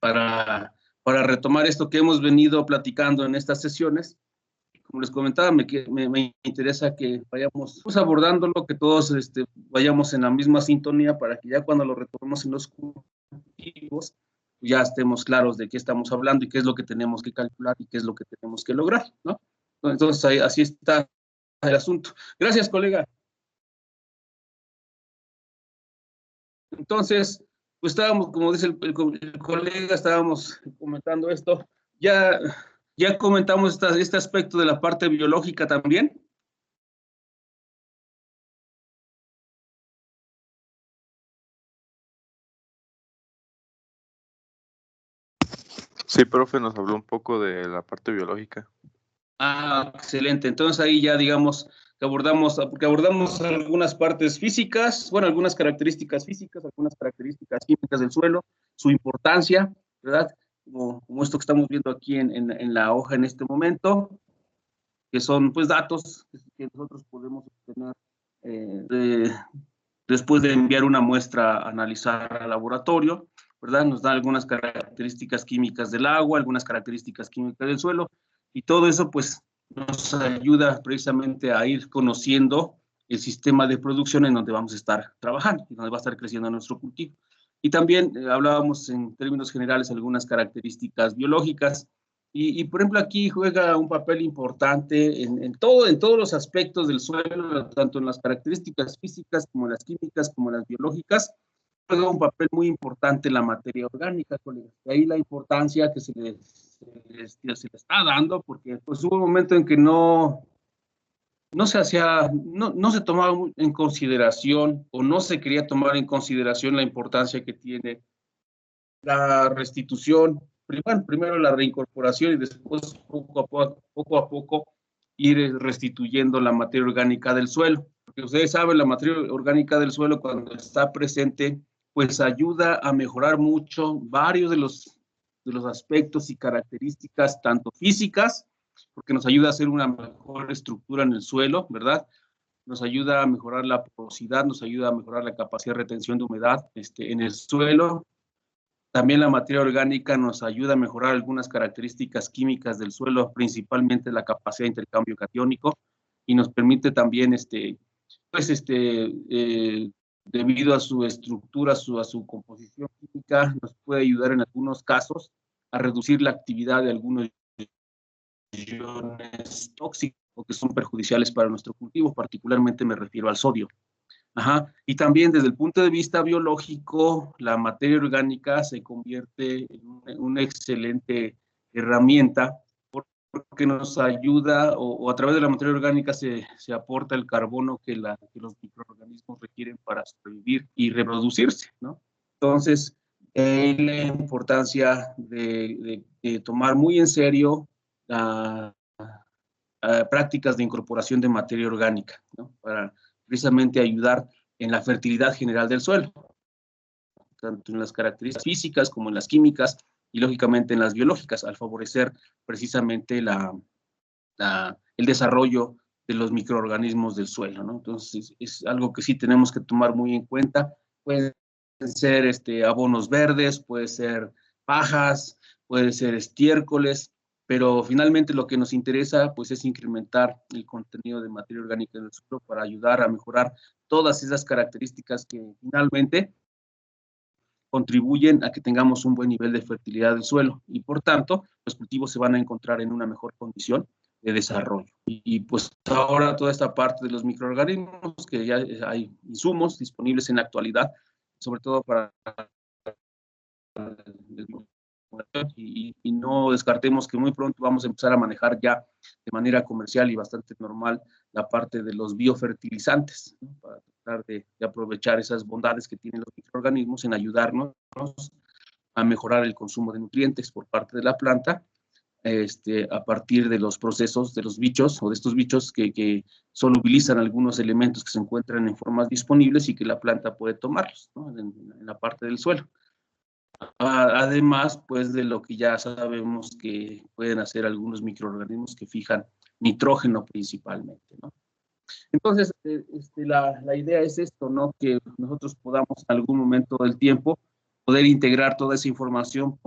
para retomar esto que hemos venido platicando en estas sesiones. Como les comentaba, me interesa que vayamos pues, abordándolo, que todos vayamos en la misma sintonía para que ya cuando lo retomemos en los cultivos, ya estemos claros de qué estamos hablando y qué es lo que tenemos que calcular y qué es lo que tenemos que lograr, ¿no? Entonces, así está el asunto. Gracias, colega. Entonces, pues estábamos, como dice el colega, estábamos comentando esto. Ya comentamos este aspecto de la parte biológica también. Sí, profe, nos habló un poco de la parte biológica. Ah, excelente. Entonces ahí ya digamos que porque abordamos algunas partes físicas, bueno, algunas características físicas, algunas características químicas del suelo, su importancia, ¿verdad? Como esto que estamos viendo aquí en la hoja en este momento, que son pues datos que nosotros podemos obtener después de enviar una muestra a analizar al laboratorio, ¿verdad? Nos da algunas características químicas del agua, algunas características químicas del suelo, y todo eso pues nos ayuda precisamente a ir conociendo el sistema de producción en donde vamos a estar trabajando, y donde va a estar creciendo nuestro cultivo. Y también hablábamos en términos generales algunas características biológicas, por ejemplo, aquí juega un papel importante en todos los aspectos del suelo, tanto en las características físicas como en las químicas, como en las biológicas, juega un papel muy importante la materia orgánica, colegas. De ahí la importancia que se le está dando, porque pues, hubo un momento en que no se tomaba en consideración o no se quería tomar en consideración la importancia que tiene la restitución, primero la reincorporación y después poco a poco ir restituyendo la materia orgánica del suelo. Porque ustedes saben, la materia orgánica del suelo cuando está presente, pues ayuda a mejorar mucho varios de los aspectos y características, tanto físicas, porque nos ayuda a hacer una mejor estructura en el suelo, ¿verdad? Nos ayuda a mejorar la porosidad, nos ayuda a mejorar la capacidad de retención de humedad en el suelo. También la materia orgánica nos ayuda a mejorar algunas características químicas del suelo, principalmente la capacidad de intercambio catiónico, y nos permite también, debido a su estructura, a su composición química, nos puede ayudar en algunos casos a reducir la actividad de algunos iones tóxicos que son perjudiciales para nuestro cultivo, particularmente me refiero al sodio. Ajá. Y también desde el punto de vista biológico, la materia orgánica se convierte en una excelente herramienta porque nos ayuda, o a través de la materia orgánica se aporta el carbono que los microorganismos requieren para sobrevivir y reproducirse, ¿no? Entonces, la importancia de tomar muy en serio prácticas de incorporación de materia orgánica, ¿no? Para precisamente ayudar en la fertilidad general del suelo, tanto en las características físicas como en las químicas y lógicamente en las biológicas, al favorecer precisamente el desarrollo de los microorganismos del suelo, ¿no? Entonces, es algo que sí tenemos que tomar muy en cuenta. Pueden ser abonos verdes, puede ser pajas, puede ser estiércoles, pero finalmente lo que nos interesa pues es incrementar el contenido de materia orgánica en el suelo para ayudar a mejorar todas esas características que finalmente contribuyen a que tengamos un buen nivel de fertilidad del suelo y por tanto los cultivos se van a encontrar en una mejor condición de desarrollo. Y pues ahora toda esta parte de los microorganismos, que ya hay insumos disponibles en la actualidad, sobre todo para y no descartemos que muy pronto vamos a empezar a manejar ya de manera comercial y bastante normal la parte de los biofertilizantes, ¿no? Para tratar de aprovechar esas bondades que tienen los microorganismos en ayudarnos a mejorar el consumo de nutrientes por parte de la planta, a partir de los procesos de los bichos o de estos bichos que solubilizan algunos elementos que se encuentran en formas disponibles y que la planta puede tomarlos, ¿no? en la parte del suelo. Además, pues de lo que ya sabemos que pueden hacer algunos microorganismos que fijan nitrógeno principalmente, ¿no? Entonces, la idea es esto, ¿no? Que nosotros podamos en algún momento del tiempo poder integrar toda esa información,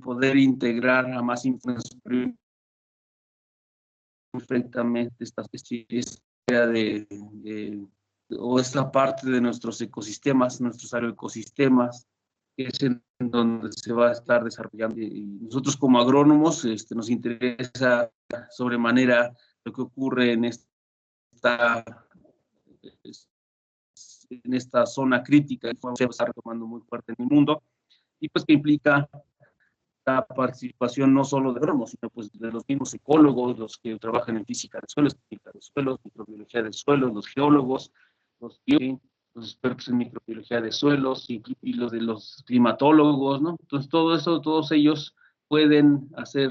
poder integrar a más perfectamente esta o esta parte de nuestros ecosistemas, nuestros agroecosistemas, que es en donde se va a estar desarrollando. Y nosotros como agrónomos nos interesa sobremanera lo que ocurre en esta zona crítica que se está retomando muy fuerte en el mundo, y pues que implica la participación no solo de agrónomos, sino pues de los mismos ecólogos, los que trabajan en física de suelos, química de suelos, microbiología de suelos, los geólogos, los expertos en microbiología de suelos y los de los climatólogos, ¿no? Entonces todo eso, todos ellos pueden hacer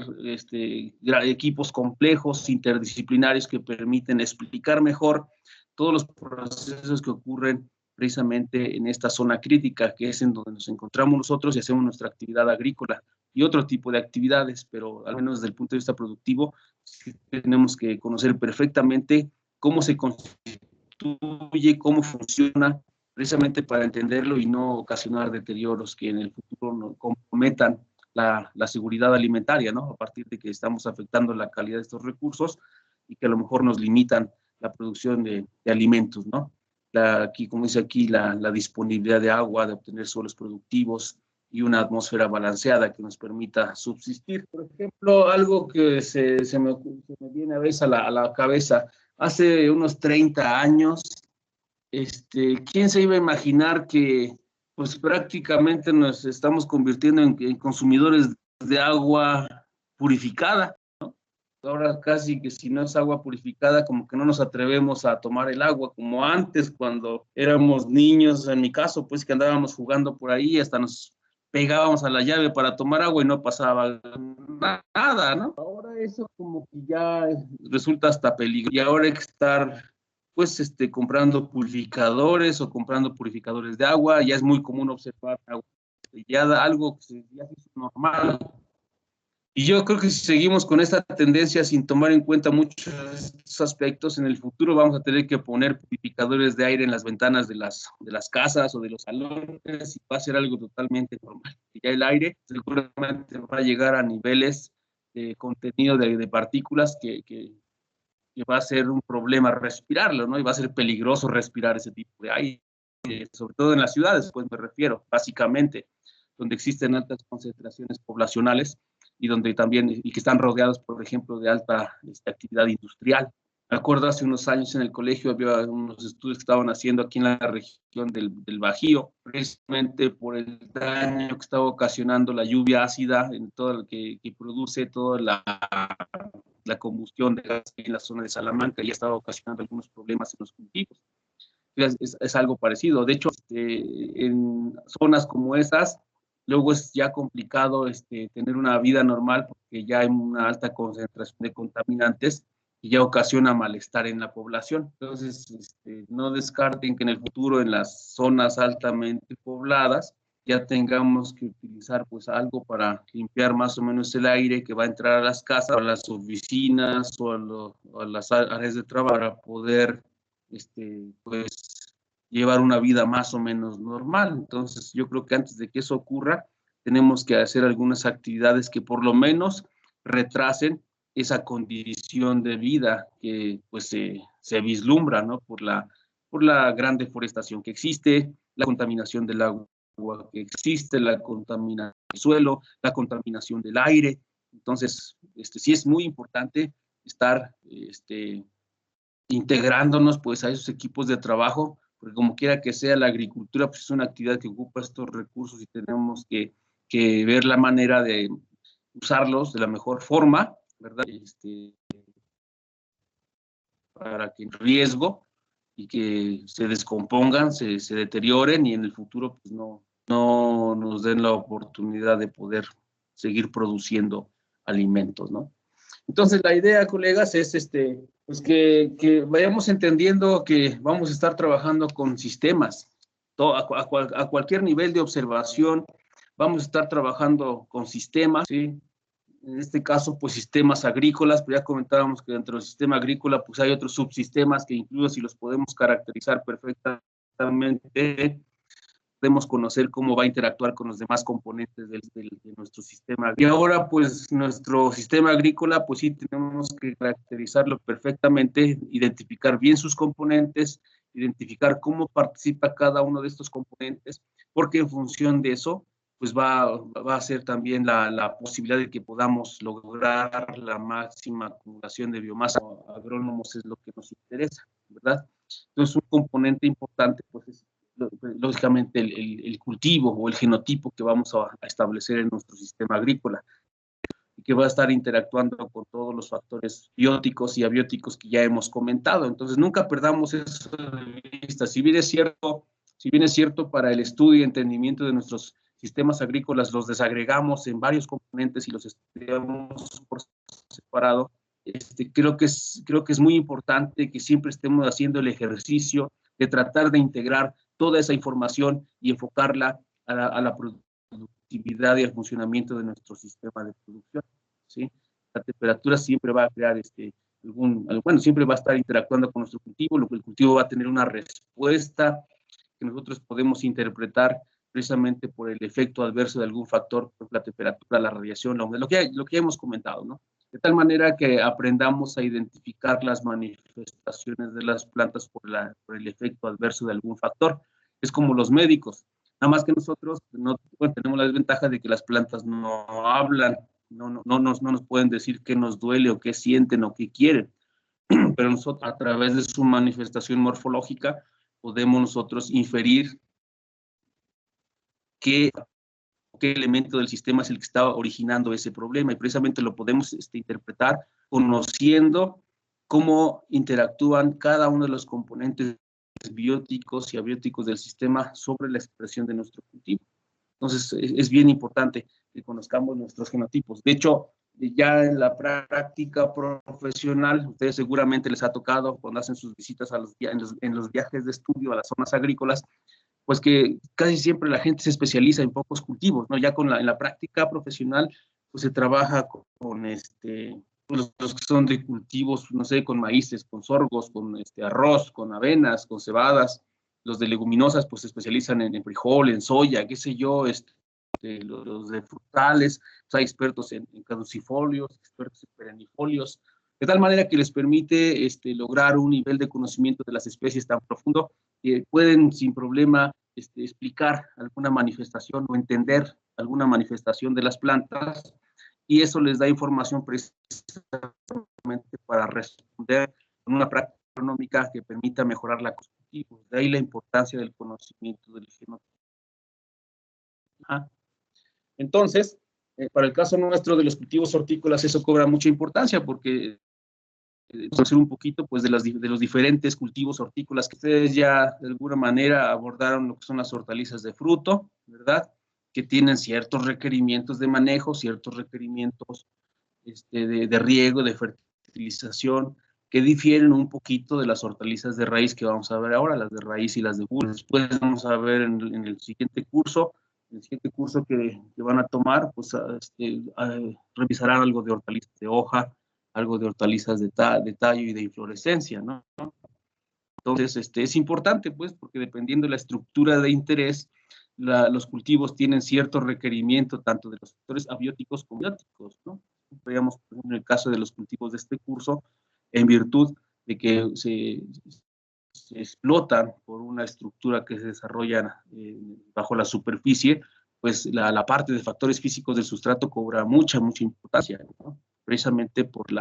equipos complejos, interdisciplinarios, que permiten explicar mejor todos los procesos que ocurren precisamente en esta zona crítica, que es en donde nos encontramos nosotros y hacemos nuestra actividad agrícola y otro tipo de actividades, pero al menos desde el punto de vista productivo, sí tenemos que conocer perfectamente cómo se constituye, cómo funciona, precisamente para entenderlo y no ocasionar deterioros que en el futuro no comprometan la seguridad alimentaria, ¿no? A partir de que estamos afectando la calidad de estos recursos y que a lo mejor nos limitan la producción de alimentos, ¿no? Aquí, como dice aquí, la disponibilidad de agua, de obtener suelos productivos y una atmósfera balanceada que nos permita subsistir. Por ejemplo, algo que se me viene a veces a la cabeza, hace unos 30 años, ¿quién se iba a imaginar que pues prácticamente nos estamos convirtiendo en consumidores de agua purificada? Ahora casi que si no es agua purificada, como que no nos atrevemos a tomar el agua, como antes cuando éramos niños, en mi caso, pues que andábamos jugando por ahí, hasta nos pegábamos a la llave para tomar agua y no pasaba nada, ¿no? Ahora eso como que ya resulta hasta peligro. Y ahora hay que estar, pues, comprando purificadores o comprando purificadores de agua. Ya es muy común observar agua embotellada, algo que ya se hizo normal. Y yo creo que si seguimos con esta tendencia sin tomar en cuenta muchos de estos aspectos, en el futuro vamos a tener que poner purificadores de aire en las ventanas de las casas o de los salones, y va a ser algo totalmente normal. Y ya el aire seguramente va a llegar a niveles de contenido de partículas que va a ser un problema respirarlo, ¿no? Y va a ser peligroso respirar ese tipo de aire, sobre todo en las ciudades, pues me refiero, básicamente, donde existen altas concentraciones poblacionales y donde también, y que están rodeados, por ejemplo, de alta actividad industrial. Me acuerdo hace unos años en el colegio había unos estudios que estaban haciendo aquí en la región del Bajío, precisamente por el daño que estaba ocasionando la lluvia ácida en todo lo que produce toda la combustión de gas en la zona de Salamanca, y estaba ocasionando algunos problemas en los cultivos. Es algo parecido. De hecho, en zonas como esas, luego es ya complicado tener una vida normal porque ya hay una alta concentración de contaminantes y ya ocasiona malestar en la población. Entonces, no descarten que en el futuro en las zonas altamente pobladas ya tengamos que utilizar pues algo para limpiar más o menos el aire que va a entrar a las casas, a las oficinas o a las áreas de trabajo, para poder pues llevar una vida más o menos normal. Entonces, yo creo que antes de que eso ocurra, tenemos que hacer algunas actividades que por lo menos retrasen esa condición de vida que pues se vislumbra, ¿no? Por la gran deforestación que existe, la contaminación del agua que existe, la contaminación del suelo, la contaminación del aire. Entonces, sí es muy importante estar integrándonos pues a esos equipos de trabajo, porque como quiera que sea, la agricultura pues es una actividad que ocupa estos recursos y tenemos que ver la manera de usarlos de la mejor forma, ¿verdad? Para que en riesgo y que se descompongan, se deterioren y en el futuro pues no nos den la oportunidad de poder seguir produciendo alimentos, ¿no? Entonces la idea, colegas, es pues que vayamos entendiendo que vamos a estar trabajando con sistemas, a cualquier nivel de observación vamos a estar trabajando con sistemas, ¿sí? En este caso, pues sistemas agrícolas, pero ya comentábamos que dentro del sistema agrícola pues hay otros subsistemas que incluso si los podemos caracterizar perfectamente, podemos conocer cómo va a interactuar con los demás componentes de nuestro sistema. Y ahora, pues, nuestro sistema agrícola, pues sí, tenemos que caracterizarlo perfectamente, identificar bien sus componentes, identificar cómo participa cada uno de estos componentes, porque en función de eso, pues va a ser también la posibilidad de que podamos lograr la máxima acumulación de biomasa. Agrónomos es lo que nos interesa, ¿verdad? Entonces, un componente importante, pues, es lógicamente el cultivo o el genotipo que vamos a establecer en nuestro sistema agrícola y que va a estar interactuando con todos los factores bióticos y abióticos que ya hemos comentado. Entonces, nunca perdamos eso de vista. Si bien es cierto para el estudio y entendimiento de nuestros sistemas agrícolas, los desagregamos en varios componentes y los estudiamos por separado, creo que es muy importante que siempre estemos haciendo el ejercicio de tratar de integrar toda esa información y enfocarla a la productividad y al funcionamiento de nuestro sistema de producción, ¿sí? La temperatura siempre va a crear siempre va a estar interactuando con nuestro cultivo, lo que el cultivo va a tener una respuesta que nosotros podemos interpretar precisamente por el efecto adverso de algún factor, por la temperatura, la radiación, lo que ya hemos comentado, ¿no? De tal manera que aprendamos a identificar las manifestaciones de las plantas por el efecto adverso de algún factor. Es como los médicos, nada más que nosotros tenemos la desventaja de que las plantas no hablan, no nos pueden decir qué nos duele o qué sienten o qué quieren, pero nosotros a través de su manifestación morfológica podemos nosotros inferir qué elemento del sistema es el que está originando ese problema, y precisamente lo podemos interpretar conociendo cómo interactúan cada uno de los componentes bióticos y abióticos del sistema sobre la expresión de nuestro cultivo. Entonces, es bien importante que conozcamos nuestros genotipos. De hecho, ya en la práctica profesional, ustedes seguramente les ha tocado cuando hacen sus visitas en los viajes de estudio a las zonas agrícolas, pues que casi siempre la gente se especializa en pocos cultivos, ¿no? Ya en la práctica profesional, pues se trabaja con los que son de cultivos, no sé, con maíces, con sorgos, con arroz, con avenas, con cebadas. Los de leguminosas, pues se especializan en frijol, en soya, qué sé yo, los de frutales, pues hay expertos en caducifolios, expertos en perennifolios, de tal manera que les permite lograr un nivel de conocimiento de las especies tan profundo que pueden sin problema explicar alguna manifestación o entender alguna manifestación de las plantas, y eso les da información precisamente para responder con una práctica agronómica que permita mejorar la cultivo. De ahí la importancia del conocimiento del genotipo. Entonces, para el caso nuestro de los cultivos hortícolas, eso cobra mucha importancia porque conocer un poquito pues, de los diferentes cultivos hortícolas que ustedes ya de alguna manera abordaron lo que son las hortalizas de fruto, ¿verdad? Que tienen ciertos requerimientos de manejo, ciertos requerimientos de riego, de fertilización, que difieren un poquito de las hortalizas de raíz que vamos a ver ahora, las de raíz y las de bulbo. Después vamos a ver en el siguiente curso que van a tomar, pues revisarán algo de hortalizas de hoja, algo de hortalizas de tallo y de inflorescencia, ¿no? Entonces, es importante, pues, porque dependiendo de la estructura de interés, los cultivos tienen cierto requerimiento tanto de los factores abióticos como bióticos, ¿no? Veamos, por ejemplo, en el caso de los cultivos de este curso, en virtud de que se explotan por una estructura que se desarrolla bajo la superficie, pues la parte de factores físicos del sustrato cobra mucha importancia, ¿no? Precisamente porque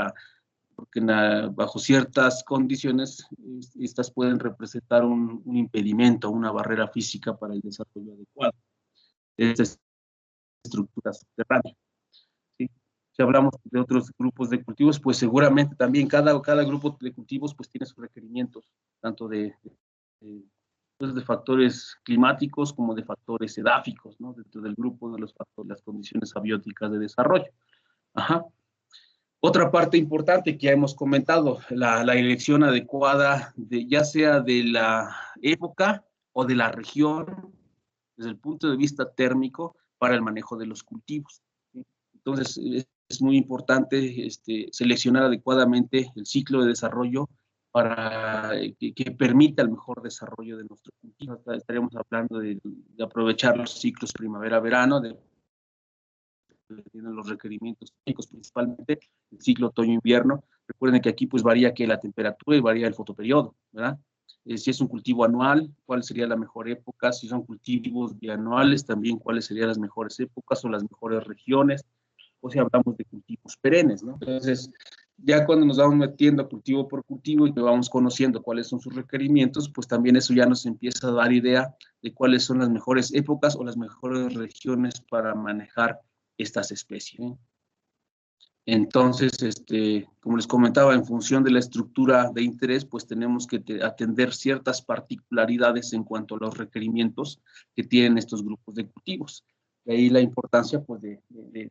bajo ciertas condiciones estas pueden representar un impedimento, una barrera física para el desarrollo adecuado de estas estructuras subterráneas, ¿sí? Si hablamos de otros grupos de cultivos, pues seguramente también cada grupo de cultivos pues tiene sus requerimientos, tanto de factores climáticos como de factores edáficos, ¿no? Dentro del grupo de los factores, las condiciones abióticas de desarrollo. Ajá. Otra parte importante que ya hemos comentado, la elección adecuada, ya sea de la época o de la región, desde el punto de vista térmico, para el manejo de los cultivos, ¿sí? Entonces, es muy importante seleccionar adecuadamente el ciclo de desarrollo que permita el mejor desarrollo de nuestro cultivo. Estaríamos hablando de aprovechar los ciclos primavera-verano, tienen los requerimientos técnicos, principalmente el ciclo otoño-invierno. Recuerden que aquí pues varía que la temperatura y varía el fotoperiodo, ¿verdad? Si es un cultivo anual, cuál sería la mejor época; si son cultivos bianuales, también cuáles serían las mejores épocas o las mejores regiones, o si hablamos de cultivos perennes, ¿no? Entonces, ya cuando nos vamos metiendo cultivo por cultivo y vamos conociendo cuáles son sus requerimientos, pues también eso ya nos empieza a dar idea de cuáles son las mejores épocas o las mejores regiones para manejar estas especies, ¿eh? Entonces, como les comentaba, en función de la estructura de interés, pues tenemos que atender ciertas particularidades en cuanto a los requerimientos que tienen estos grupos de cultivos. De ahí la importancia, pues, de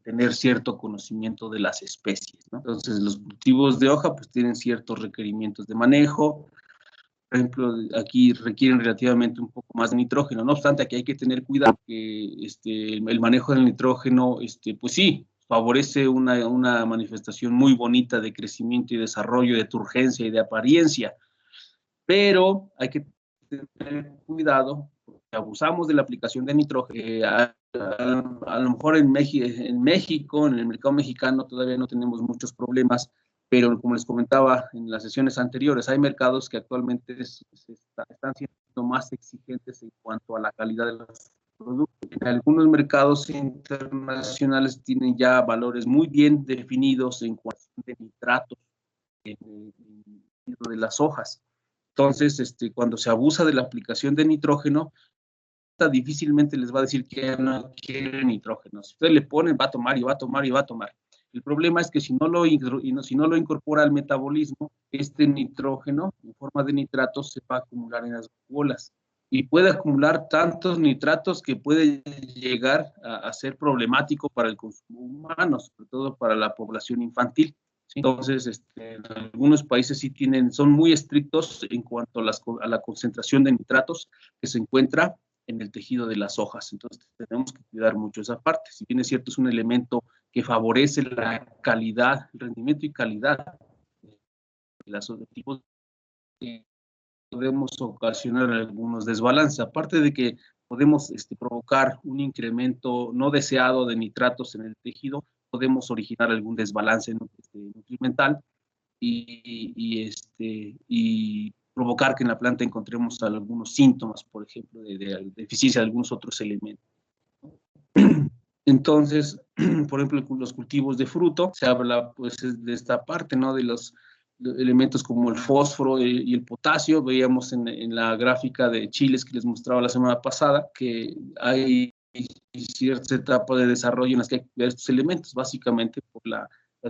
tener cierto conocimiento de las especies, ¿no? Entonces, los cultivos de hoja, pues, tienen ciertos requerimientos de manejo. Por ejemplo, aquí requieren relativamente un poco más de nitrógeno. No obstante, aquí hay que tener cuidado que el manejo del nitrógeno, pues sí, favorece una manifestación muy bonita de crecimiento y desarrollo, de turgencia y de apariencia, pero hay que tener cuidado porque abusamos de la aplicación de nitrógeno. A lo mejor en México, en el mercado mexicano, todavía no tenemos muchos problemas, pero como les comentaba en las sesiones anteriores, hay mercados que actualmente están siendo más exigentes en cuanto a la calidad de los productos. En algunos mercados internacionales tienen ya valores muy bien definidos en cuanto a nitratos de las hojas. Entonces, cuando se abusa de la aplicación de nitrógeno, difícilmente les va a decir que no quiere nitrógeno. Si ustedes le ponen, va a tomar y va a tomar y va a tomar. El problema es que si no lo incorpora al metabolismo, este nitrógeno en forma de nitratos se va a acumular en las bolas y puede acumular tantos nitratos que puede llegar a ser problemático para el consumo humano, sobre todo para la población infantil. Entonces, en algunos países sí son muy estrictos en cuanto a la concentración de nitratos que se encuentra en el tejido de las hojas. Entonces, tenemos que cuidar mucho esa parte. Si bien es cierto, es un elemento que favorece la calidad, el rendimiento y calidad de los tipos, podemos ocasionar algunos desbalances. Aparte de que podemos provocar un incremento no deseado de nitratos en el tejido, podemos originar algún desbalance nutrimental y provocar que en la planta encontremos algunos síntomas, por ejemplo, de deficiencia de algunos otros elementos. Entonces, por ejemplo, los cultivos de fruto, se habla pues de esta parte, ¿no? De los elementos como el fósforo y el potasio. Veíamos en la gráfica de chiles que les mostraba la semana pasada que hay cierta etapa de desarrollo en las que hay que cuidar estos elementos, básicamente por las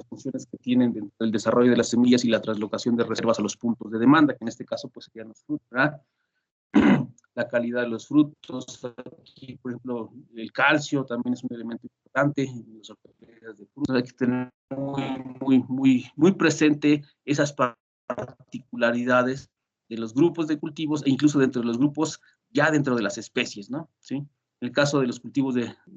funciones que tienen dentro del desarrollo de las semillas y la translocación de reservas a los puntos de demanda, que en este caso pues serían los frutos, ¿verdad? La calidad de los frutos, aquí por ejemplo el calcio también es un elemento importante en las orquídeas de frutos. Hay que tener muy presente esas particularidades de los grupos de cultivos e incluso dentro de los grupos, ya dentro de las especies, ¿no? ¿Sí? En el caso de los cultivos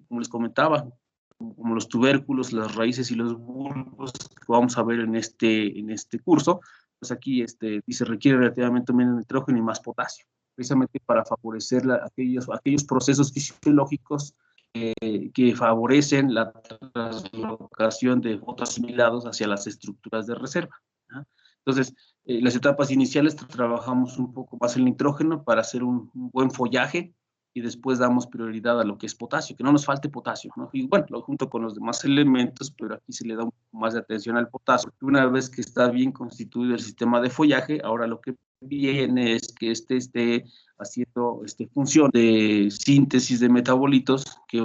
como les comentaba, como los tubérculos, las raíces y los bulbos que vamos a ver en este curso, pues aquí se requiere relativamente menos nitrógeno y más potasio, precisamente para favorecer aquellos procesos fisiológicos que favorecen la translocación de fotoasimilados hacia las estructuras de reserva, ¿no? Entonces, las etapas iniciales trabajamos un poco más el nitrógeno para hacer un buen follaje y después damos prioridad a lo que es potasio, que no nos falte potasio, ¿no? Y bueno, junto con los demás elementos, pero aquí se le da un poco más de atención al potasio. Una vez que está bien constituido el sistema de follaje, ahora lo que viene es que esté haciendo función de síntesis de metabolitos que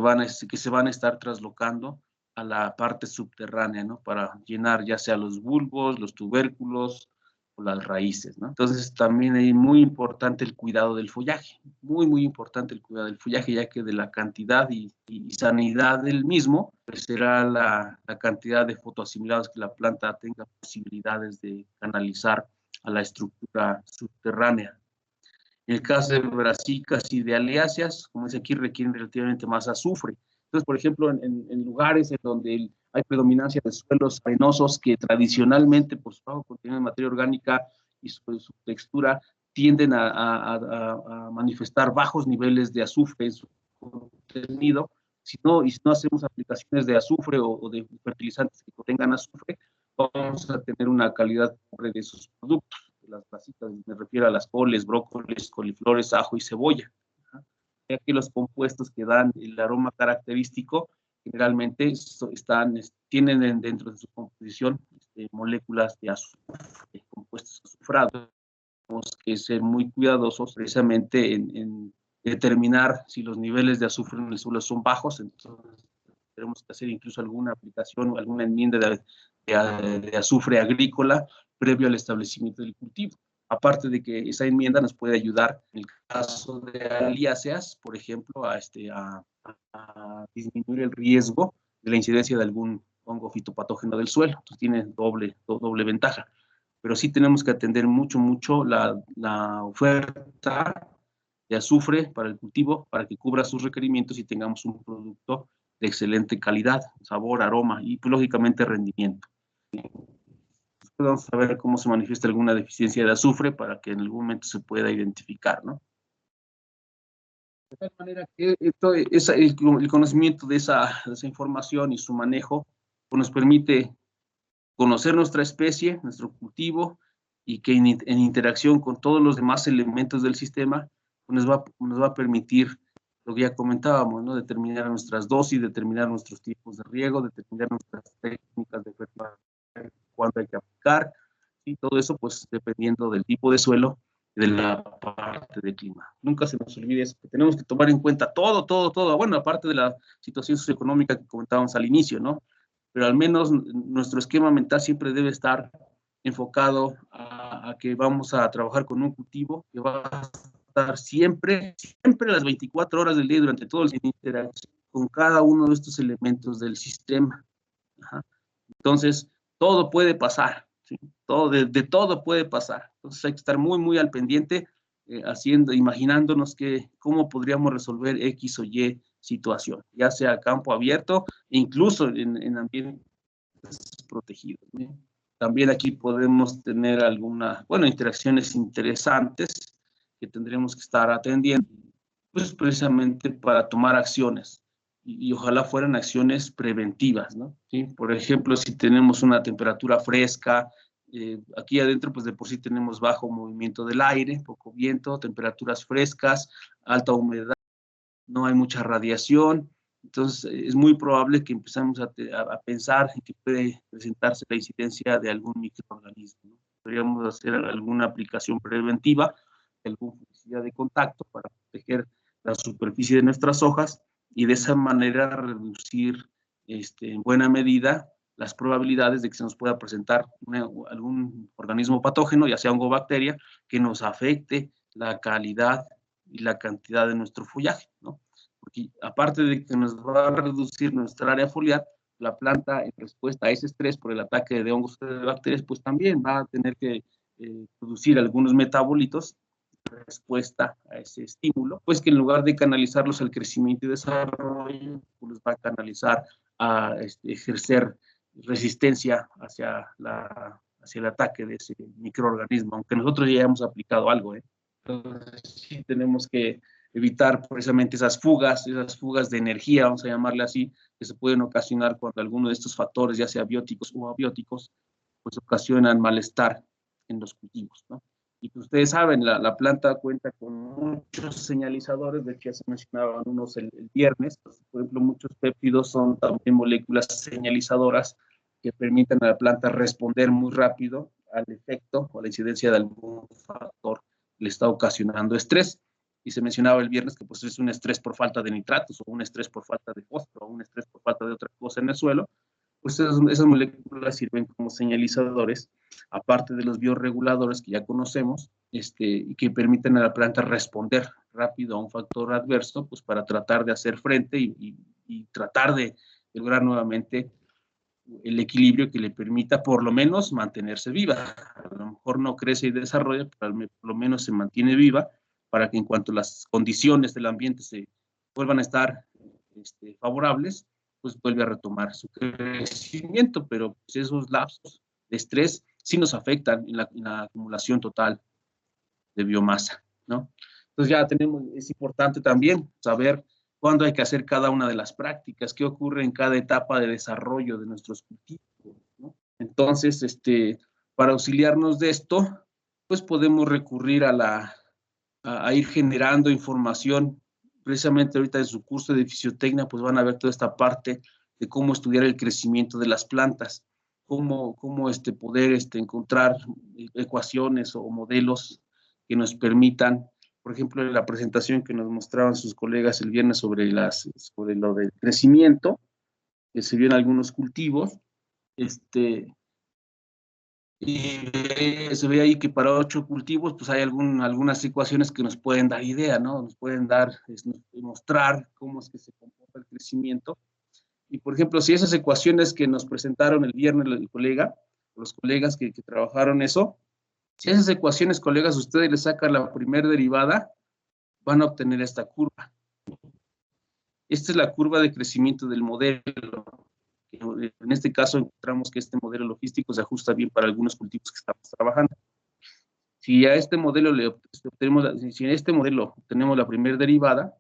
se van a estar traslocando a la parte subterránea, ¿no? Para llenar ya sea los bulbos, los tubérculos o las raíces, ¿no? Entonces también es muy importante el cuidado del follaje, muy importante el cuidado del follaje, ya que de la cantidad y sanidad del mismo pues será la cantidad de fotoasimilados que la planta tenga posibilidades de canalizar a la estructura subterránea. En el caso de brasicas y de aleáceas, como dice aquí, requieren relativamente más azufre. Entonces, por ejemplo, en lugares en donde hay predominancia de suelos arenosos que tradicionalmente, por su bajo contenido de materia orgánica, y su textura tienden a manifestar bajos niveles de azufre en su contenido. Si no hacemos aplicaciones de azufre o de fertilizantes que contengan azufre, vamos a tener una calidad pobre de esos productos. Las grasitas, me refiero a las coles, brócolis, coliflores, ajo y cebolla. Ya que los compuestos que dan el aroma característico generalmente tienen dentro de su composición moléculas de azufre, compuestos azufrados. Tenemos que ser muy cuidadosos precisamente en determinar si los niveles de azufre en el suelo son bajos. Entonces tenemos que hacer incluso alguna aplicación o alguna enmienda de azufre agrícola previo al establecimiento del cultivo. Aparte de que esa enmienda nos puede ayudar en el caso de aliáceas, por ejemplo, a disminuir el riesgo de la incidencia de algún hongo fitopatógeno del suelo. Entonces tiene doble ventaja. Pero sí tenemos que atender mucho la oferta de azufre para el cultivo, para que cubra sus requerimientos y tengamos un producto de excelente calidad, sabor, aroma y, pues, lógicamente, rendimiento. Vamos a ver cómo se manifiesta alguna deficiencia de azufre para que en algún momento se pueda identificar, ¿no? De tal manera que el conocimiento de esa información y su manejo pues, nos permite conocer nuestra especie, nuestro cultivo, y que en interacción con todos los demás elementos del sistema pues nos va a permitir lo que ya comentábamos, ¿no? Determinar nuestras dosis, determinar nuestros tipos de riego, determinar nuestras técnicas de fertilización, cuándo hay que aplicar, y todo eso pues dependiendo del tipo de suelo y de la parte del clima. Nunca se nos olvide eso, que tenemos que tomar en cuenta todo, bueno, aparte de la situación socioeconómica que comentábamos al inicio, ¿no? Pero al menos nuestro esquema mental siempre debe estar enfocado a que vamos a trabajar con un cultivo que va a estar siempre las 24 horas del día durante todo el día en interacción con cada uno de estos elementos del sistema. Ajá. Entonces, todo puede pasar, ¿sí? De todo puede pasar. Entonces hay que estar muy al pendiente, imaginándonos cómo podríamos resolver X o Y situación, ya sea a campo abierto e incluso en ambientes protegidos, ¿no? También aquí podemos tener interacciones interesantes que tendremos que estar atendiendo, pues precisamente para tomar acciones. Y ojalá fueran acciones preventivas, ¿no? ¿Sí? Por ejemplo, si tenemos una temperatura fresca, aquí adentro pues de por sí tenemos bajo movimiento del aire, poco viento, temperaturas frescas, alta humedad, no hay mucha radiación, entonces es muy probable que empezamos a pensar en que puede presentarse la incidencia de algún microorganismo, ¿no? Podríamos hacer alguna aplicación preventiva, alguna fungicida de contacto para proteger la superficie de nuestras hojas y de esa manera reducir en buena medida las probabilidades de que se nos pueda presentar algún organismo patógeno, ya sea hongo o bacteria, que nos afecte la calidad y la cantidad de nuestro follaje, ¿no? Porque aparte de que nos va a reducir nuestra área foliar, la planta en respuesta a ese estrés por el ataque de hongos y de bacterias, pues también va a tener que producir algunos metabolitos en respuesta a ese estímulo, pues que en lugar de canalizarlos al crecimiento y desarrollo, pues los va a canalizar a ejercer resistencia hacia el ataque de ese microorganismo, aunque nosotros ya hayamos aplicado algo, ¿eh? Entonces sí tenemos que evitar precisamente esas fugas de energía, vamos a llamarle así, que se pueden ocasionar cuando alguno de estos factores, ya sea bióticos o abióticos, pues ocasionan malestar en los cultivos, ¿no? Y pues ustedes saben, la planta cuenta con muchos señalizadores, de que ya se mencionaban unos el viernes, pues, por ejemplo, muchos péptidos son también moléculas señalizadoras que permiten a la planta responder muy rápido al efecto o a la incidencia de algún factor que le está ocasionando estrés. Y se mencionaba el viernes que pues es un estrés por falta de nitratos, o un estrés por falta de fósforo, o un estrés por falta de otra cosa en el suelo, pues esas moléculas sirven como señalizadores, aparte de los bioreguladores que ya conocemos, y que permiten a la planta responder rápido a un factor adverso, pues para tratar de hacer frente y tratar de lograr nuevamente el equilibrio que le permita por lo menos mantenerse viva. A lo mejor no crece y desarrolla, pero por lo menos se mantiene viva para que en cuanto las condiciones del ambiente se vuelvan a estar favorables, pues vuelve a retomar su crecimiento, pero pues esos lapsos de estrés sí nos afectan en la acumulación total de biomasa, ¿no? Entonces ya tenemos, es importante también saber cuándo hay que hacer cada una de las prácticas, qué ocurre en cada etapa de desarrollo de nuestros cultivos, ¿no? Entonces, para auxiliarnos de esto, pues podemos recurrir a ir generando información. Precisamente ahorita en su curso de fisiotecnia, pues van a ver toda esta parte de cómo estudiar el crecimiento de las plantas, cómo poder encontrar ecuaciones o modelos que nos permitan, por ejemplo, la presentación que nos mostraban sus colegas el viernes sobre lo del crecimiento, que se vio en algunos cultivos, y se ve ahí que para 8 cultivos, pues hay algunas ecuaciones que nos pueden dar idea, ¿no? Nos pueden mostrar cómo es que se comporta el crecimiento. Y, por ejemplo, si esas ecuaciones que nos presentaron el viernes los colegas que trabajaron eso, si esas ecuaciones, colegas, ustedes le sacan la primera derivada, van a obtener esta curva. Esta es la curva de crecimiento del modelo. En este caso encontramos que este modelo logístico se ajusta bien para algunos cultivos que estamos trabajando. Si a este modelo si en este modelo obtenemos la primera derivada,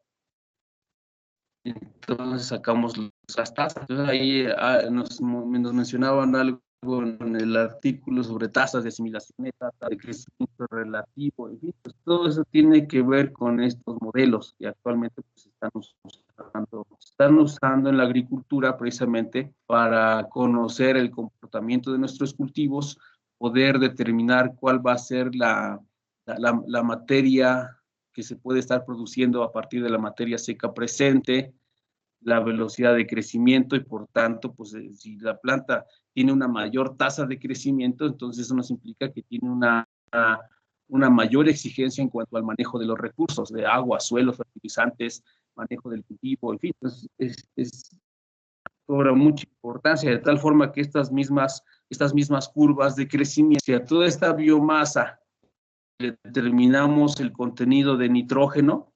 entonces sacamos las tasas. Entonces ahí nos mencionaban algo en el artículo sobre tasas de asimilación, tasas de crecimiento relativo, en fin, pues todo eso tiene que ver con estos modelos que actualmente pues, están usando en la agricultura precisamente para conocer el comportamiento de nuestros cultivos, poder determinar cuál va a ser la materia que se puede estar produciendo a partir de la materia seca presente, la velocidad de crecimiento y por tanto, pues si la planta tiene una mayor tasa de crecimiento, entonces eso nos implica que tiene una mayor exigencia en cuanto al manejo de los recursos, de agua, suelos, fertilizantes, manejo del cultivo, en fin, entonces cobra mucha importancia, de tal forma que estas mismas curvas de crecimiento, si a toda esta biomasa le determinamos el contenido de nitrógeno,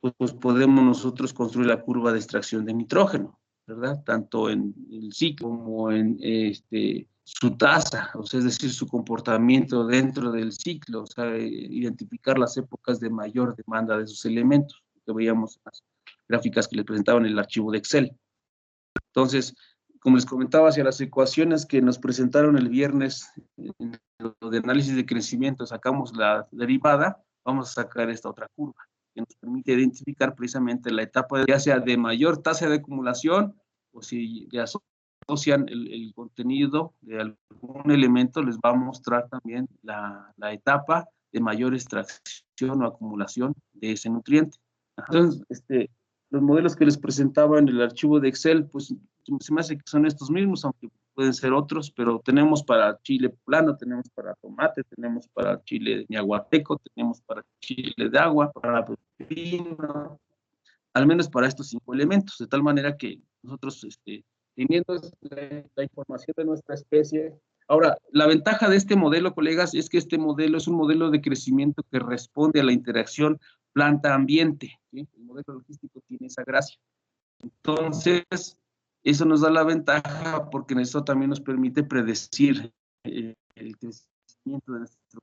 pues podemos nosotros construir la curva de extracción de nitrógeno, ¿verdad? Tanto en el ciclo como en su tasa, o sea, es decir, su comportamiento dentro del ciclo, o sea, identificar las épocas de mayor demanda de esos elementos, que veíamos en las gráficas que les presentaba en el archivo de Excel. Entonces, como les comentaba, hacia las ecuaciones que nos presentaron el viernes en lo de análisis de crecimiento, sacamos la derivada, vamos a sacar esta otra curva que nos permite identificar precisamente la etapa, ya sea de mayor tasa de acumulación o si ya asocian el contenido de algún elemento, les va a mostrar también la etapa de mayor extracción o acumulación de ese nutriente. Entonces, los modelos que les presentaba en el archivo de Excel, pues se me hace que son estos mismos, aunque pueden ser otros, pero tenemos para chile plano, tenemos para tomate, tenemos para chile ñahuateco, tenemos para chile de agua, para pepino, al menos para estos 5 elementos, de tal manera que nosotros, teniendo la información de nuestra especie. Ahora, la ventaja de este modelo, colegas, es que este modelo es un modelo de crecimiento que responde a la interacción planta-ambiente, ¿sí? El modelo logístico tiene esa gracia. Entonces, eso nos da la ventaja porque eso también nos permite predecir el crecimiento de nuestro,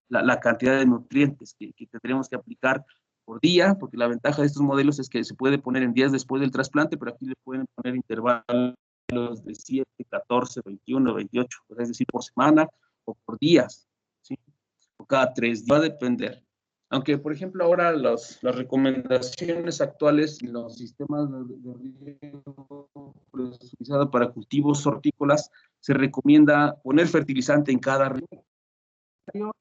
la cantidad de nutrientes que tendremos que aplicar por día, porque la ventaja de estos modelos es que se puede poner en días después del trasplante, pero aquí le pueden poner intervalos de 7, 14, 21, 28, es decir, por semana o por días, ¿sí? O cada 3 días, va a depender. Aunque, por ejemplo, ahora las recomendaciones actuales en los sistemas de riego utilizado para cultivos hortícolas, se recomienda poner fertilizante en cada riego.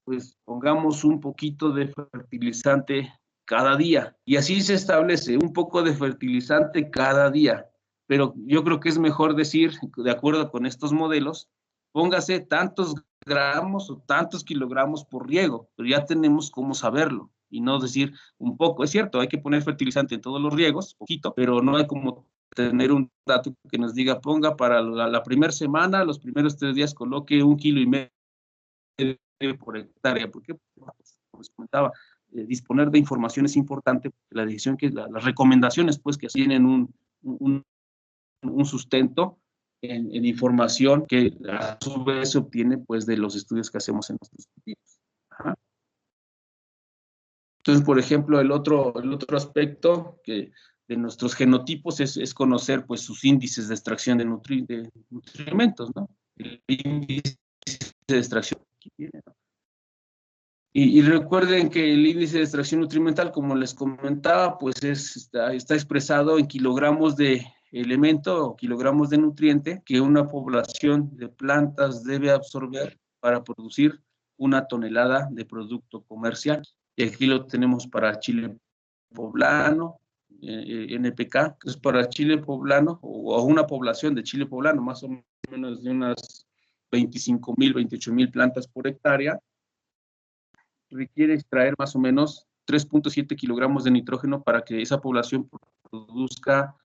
Pues pongamos un poquito de fertilizante cada día. Y así se establece un poco de fertilizante cada día. Pero yo creo que es mejor decir, de acuerdo con estos modelos, póngase tantos gramos o tantos kilogramos por riego, pero ya tenemos cómo saberlo y no decir un poco. Es cierto, hay que poner fertilizante en todos los riegos, poquito, pero no hay como tener un dato que nos diga, ponga para la primera semana, los primeros 3 días coloque 1,5 kilos por hectárea, porque, como les comentaba, disponer de información es importante, la decisión las recomendaciones, pues, que tienen un sustento, en información que a su vez se obtiene pues de los estudios que hacemos en nuestros cultivos. Ajá. Entonces, por ejemplo, el otro aspecto de nuestros genotipos es conocer pues sus índices de extracción de nutrimentos, ¿no? El índice de extracción que tiene, ¿no? Y recuerden que el índice de extracción nutrimental, como les comentaba, pues está expresado en kilogramos de elemento o kilogramos de nutriente que una población de plantas debe absorber para producir 1 tonelada de producto comercial. Y aquí lo tenemos para chile poblano, NPK, que es para chile poblano, o una población de chile poblano, más o menos de unas 25,000, 28,000 plantas por hectárea, requiere extraer más o menos 3.7 kilogramos de nitrógeno para que esa población produzca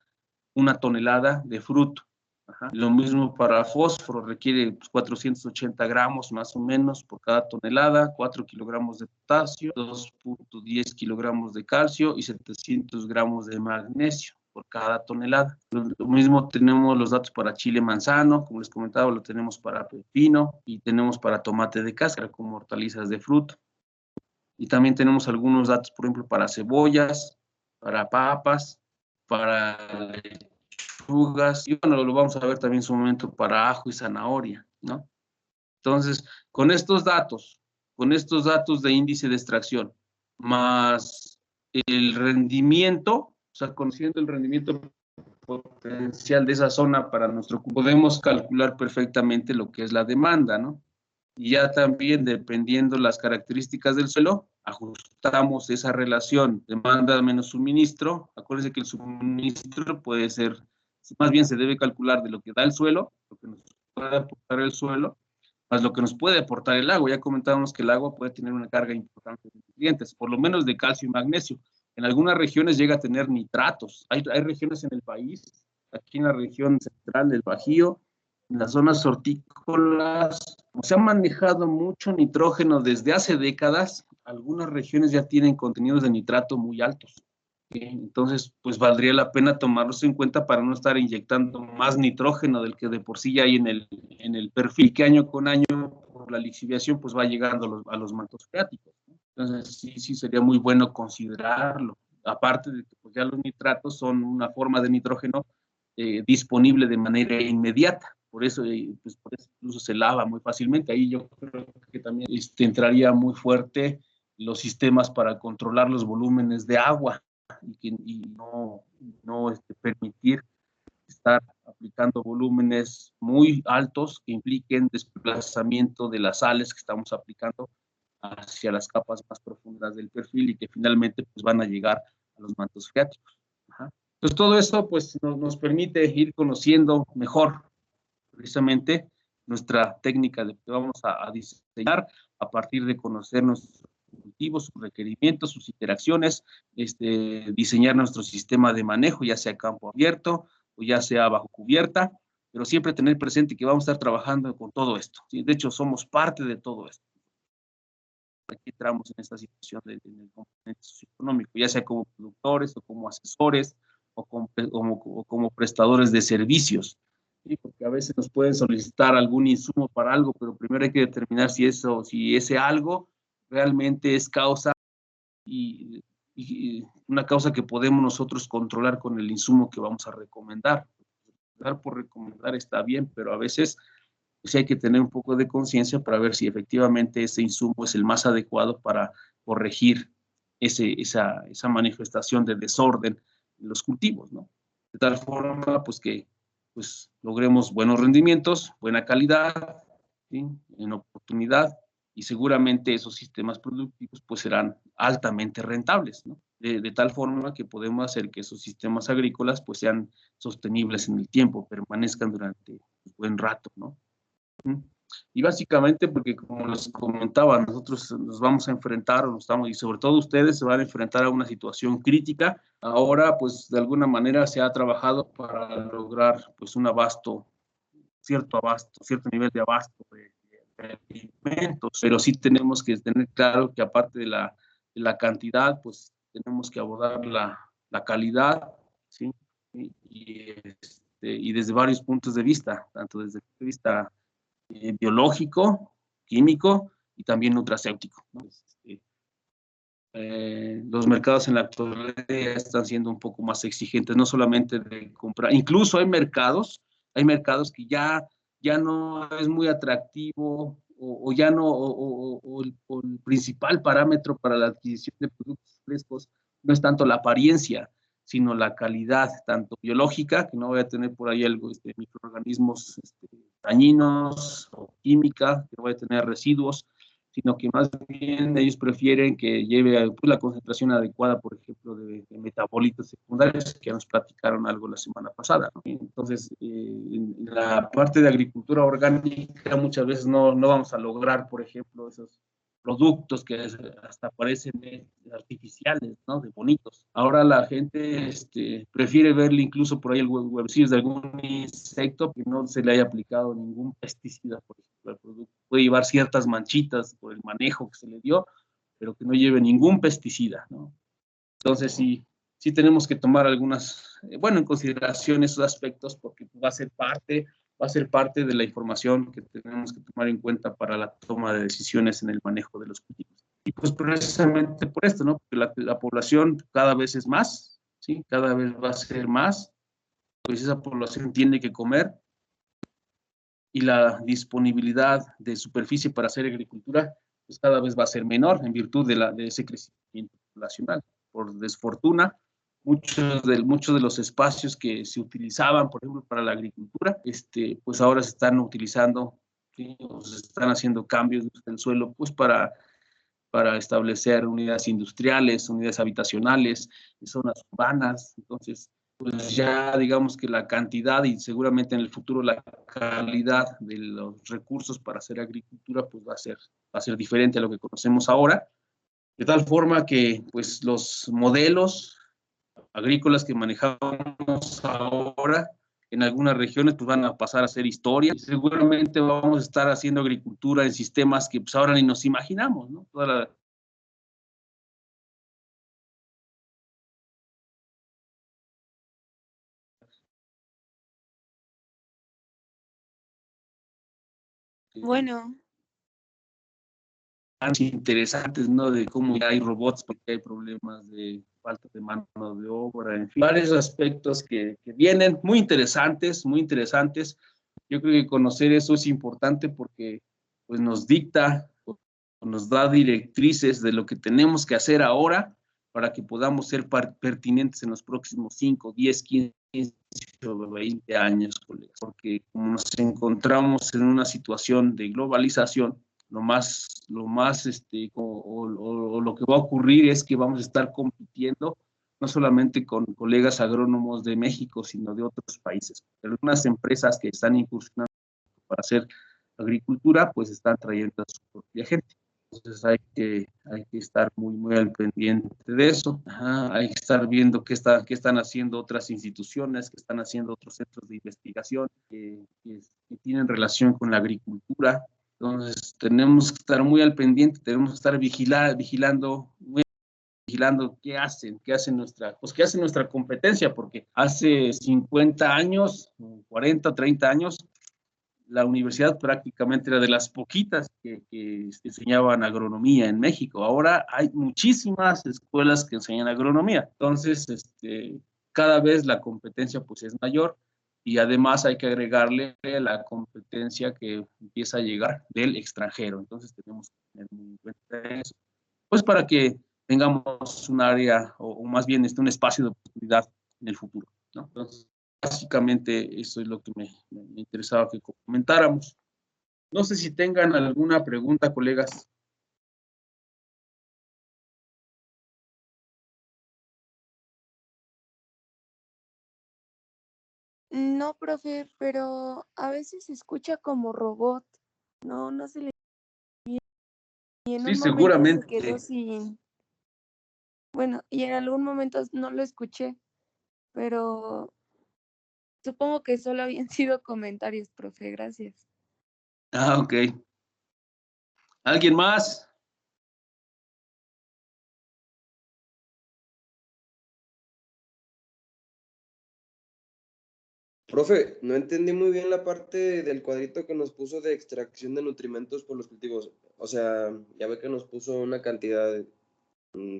1 tonelada de fruto. Ajá. Lo mismo para fósforo, requiere 480 gramos más o menos por cada tonelada, 4 kilogramos de potasio, 2.10 kilogramos de calcio y 700 gramos de magnesio por cada tonelada. Lo mismo tenemos los datos para chile manzano, como les comentaba, lo tenemos para pepino y tenemos para tomate de cáscara como hortalizas de fruto. Y también tenemos algunos datos, por ejemplo, para cebollas, para papas, para lechugas, y bueno, lo vamos a ver también en su momento para ajo y zanahoria, ¿no? Entonces, con estos datos de índice de extracción, más el rendimiento, o sea, conociendo el rendimiento potencial de esa zona para nuestro cultivo, podemos calcular perfectamente lo que es la demanda, ¿no? Y ya también, dependiendo las características del suelo, ajustamos esa relación demanda menos suministro. Acuérdense que el suministro puede ser, más bien se debe calcular de lo que da el suelo, lo que nos puede aportar el suelo, más lo que nos puede aportar el agua. Ya comentábamos que el agua puede tener una carga importante de nutrientes, por lo menos de calcio y magnesio. En algunas regiones llega a tener nitratos. Hay regiones en el país, aquí en la región central del Bajío, en las zonas hortícolas, se ha manejado mucho nitrógeno desde hace décadas. Algunas regiones ya tienen contenidos de nitrato muy altos. Entonces, pues valdría la pena tomarlos en cuenta para no estar inyectando más nitrógeno del que de por sí ya hay en el perfil, que año con año, por la lixiviación, pues va llegando a los mantos freáticos. Entonces, sí sería muy bueno considerarlo. Aparte de que pues, ya los nitratos son una forma de nitrógeno disponible de manera inmediata. Pues por eso incluso se lava muy fácilmente. Ahí yo creo que también entraría muy fuerte los sistemas para controlar los volúmenes de agua y no permitir estar aplicando volúmenes muy altos que impliquen desplazamiento de las sales que estamos aplicando hacia las capas más profundas del perfil y que finalmente pues, van a llegar a los mantos freáticos. Ajá. Entonces todo esto pues, nos permite ir conociendo mejor precisamente nuestra técnica de que vamos a diseñar a partir de conocer nuestros cultivos, sus requerimientos, sus interacciones, diseñar nuestro sistema de manejo, ya sea campo abierto o ya sea bajo cubierta, pero siempre tener presente que vamos a estar trabajando con todo esto. ¿Sí? De hecho, somos parte de todo esto. Aquí entramos en esta situación del componente socioeconómico, ya sea como productores o como asesores o como prestadores de servicios. ¿Sí? Porque a veces nos pueden solicitar algún insumo para algo, pero primero hay que determinar si ese algo realmente es causa y una causa que podemos nosotros controlar con el insumo que vamos a recomendar. Dar por recomendar está bien, pero a veces pues, hay que tener un poco de conciencia para ver si efectivamente ese insumo es el más adecuado para corregir esa manifestación de desorden en los cultivos, ¿no? De tal forma, pues que pues, logremos buenos rendimientos, buena calidad, ¿sí? En oportunidad, y seguramente esos sistemas productivos pues serán altamente rentables, ¿no? De tal forma que podemos hacer que esos sistemas agrícolas pues sean sostenibles en el tiempo, permanezcan durante un buen rato, ¿no? Y básicamente porque, como les comentaba, nosotros nos vamos a enfrentar, y sobre todo ustedes se van a enfrentar a una situación crítica. Ahora, pues, de alguna manera se ha trabajado para lograr, pues, cierto nivel de abasto de alimentos, pero sí tenemos que tener claro que aparte de la cantidad, pues, tenemos que abordar la calidad, ¿sí? Y y desde varios puntos de vista, tanto desde el punto de vista biológico, químico y también nutracéutico, ¿no? Los mercados en la actualidad están siendo un poco más exigentes, no solamente de comprar, incluso hay mercados que ya no es muy atractivo o ya no, o el principal parámetro para la adquisición de productos frescos no es tanto la apariencia, sino la calidad, tanto biológica, que no voy a tener por ahí algo, microorganismos dañinos, o química, que no voy a tener residuos, sino que más bien ellos prefieren que lleve pues, la concentración adecuada, por ejemplo, de metabolitos secundarios, que nos platicaron algo la semana pasada, ¿no? Entonces, en la parte de agricultura orgánica muchas veces no vamos a lograr, por ejemplo, esos productos que hasta parecen artificiales, ¿no? De bonitos. Ahora la gente prefiere verle incluso por ahí el huevecillos de algún insecto que no se le haya aplicado ningún pesticida, por ejemplo, al producto. Puede llevar ciertas manchitas por el manejo que se le dio, pero que no lleve ningún pesticida, ¿no? Entonces sí tenemos que tomar en consideración esos aspectos porque va a ser parte de la información que tenemos que tomar en cuenta para la toma de decisiones en el manejo de los cultivos. Y pues precisamente por esto, ¿no? Porque la población cada vez es más, ¿sí? Cada vez va a ser más, pues esa población tiene que comer y la disponibilidad de superficie para hacer agricultura pues cada vez va a ser menor en virtud de ese crecimiento poblacional. Por desfortuna, muchos de los espacios que se utilizaban, por ejemplo, para la agricultura, pues ahora se están utilizando, ¿sí? O se están haciendo cambios del suelo, pues para establecer unidades industriales, unidades habitacionales, zonas urbanas. Entonces, pues ya digamos que la cantidad y seguramente en el futuro la calidad de los recursos para hacer agricultura pues va a ser diferente a lo que conocemos ahora, de tal forma que pues los modelos agrícolas que manejamos ahora en algunas regiones pues van a pasar a ser historia y seguramente vamos a estar haciendo agricultura en sistemas que pues ahora ni nos imaginamos, ¿no? Toda la Bueno, interesantes, ¿no? De cómo ya hay robots porque hay problemas de falta de mano de obra, en fin, varios aspectos que vienen muy interesantes, muy interesantes. Yo creo que conocer eso es importante porque pues nos dicta, nos da directrices de lo que tenemos que hacer ahora para que podamos ser pertinentes en los próximos 5, 10, 15 o 20 años, colegas. Porque como nos encontramos en una situación de globalización, o lo que va a ocurrir es que vamos a estar compitiendo no solamente con colegas agrónomos de México, sino de otros países. Algunas empresas que están incursionando para hacer agricultura, pues están trayendo a su propia gente. Entonces hay que estar muy al pendiente de eso. Ajá, hay que estar viendo qué están haciendo otras instituciones, qué están haciendo otros centros de investigación que tienen relación con la agricultura. Entonces tenemos que estar muy al pendiente, tenemos que estar vigilando qué hace nuestra competencia, porque hace 50 años, 40, 30 años, la universidad prácticamente era de las poquitas que enseñaban agronomía en México. Ahora hay muchísimas escuelas que enseñan agronomía. Entonces, cada vez la competencia pues es mayor y además hay que agregarle la competencia que empieza a llegar del extranjero. Entonces tenemos que tener muy en cuenta eso, pues para que tengamos un área o más bien un espacio de oportunidad en el futuro, ¿no? Entonces, básicamente eso es lo que me interesaba que comentáramos. No sé si tengan alguna pregunta, colegas. no, profe, pero a veces se escucha como robot. No se le... Y en Sí, un momento se quedó seguramente. sin... Bueno, y en algún momento no lo escuché, pero supongo que solo habían sido comentarios, profe. Gracias. Ah, ok. ¿Alguien más? Profe, no entendí muy bien la parte del cuadrito que nos puso de extracción de nutrimentos por los cultivos. O sea, ya ve que nos puso una cantidad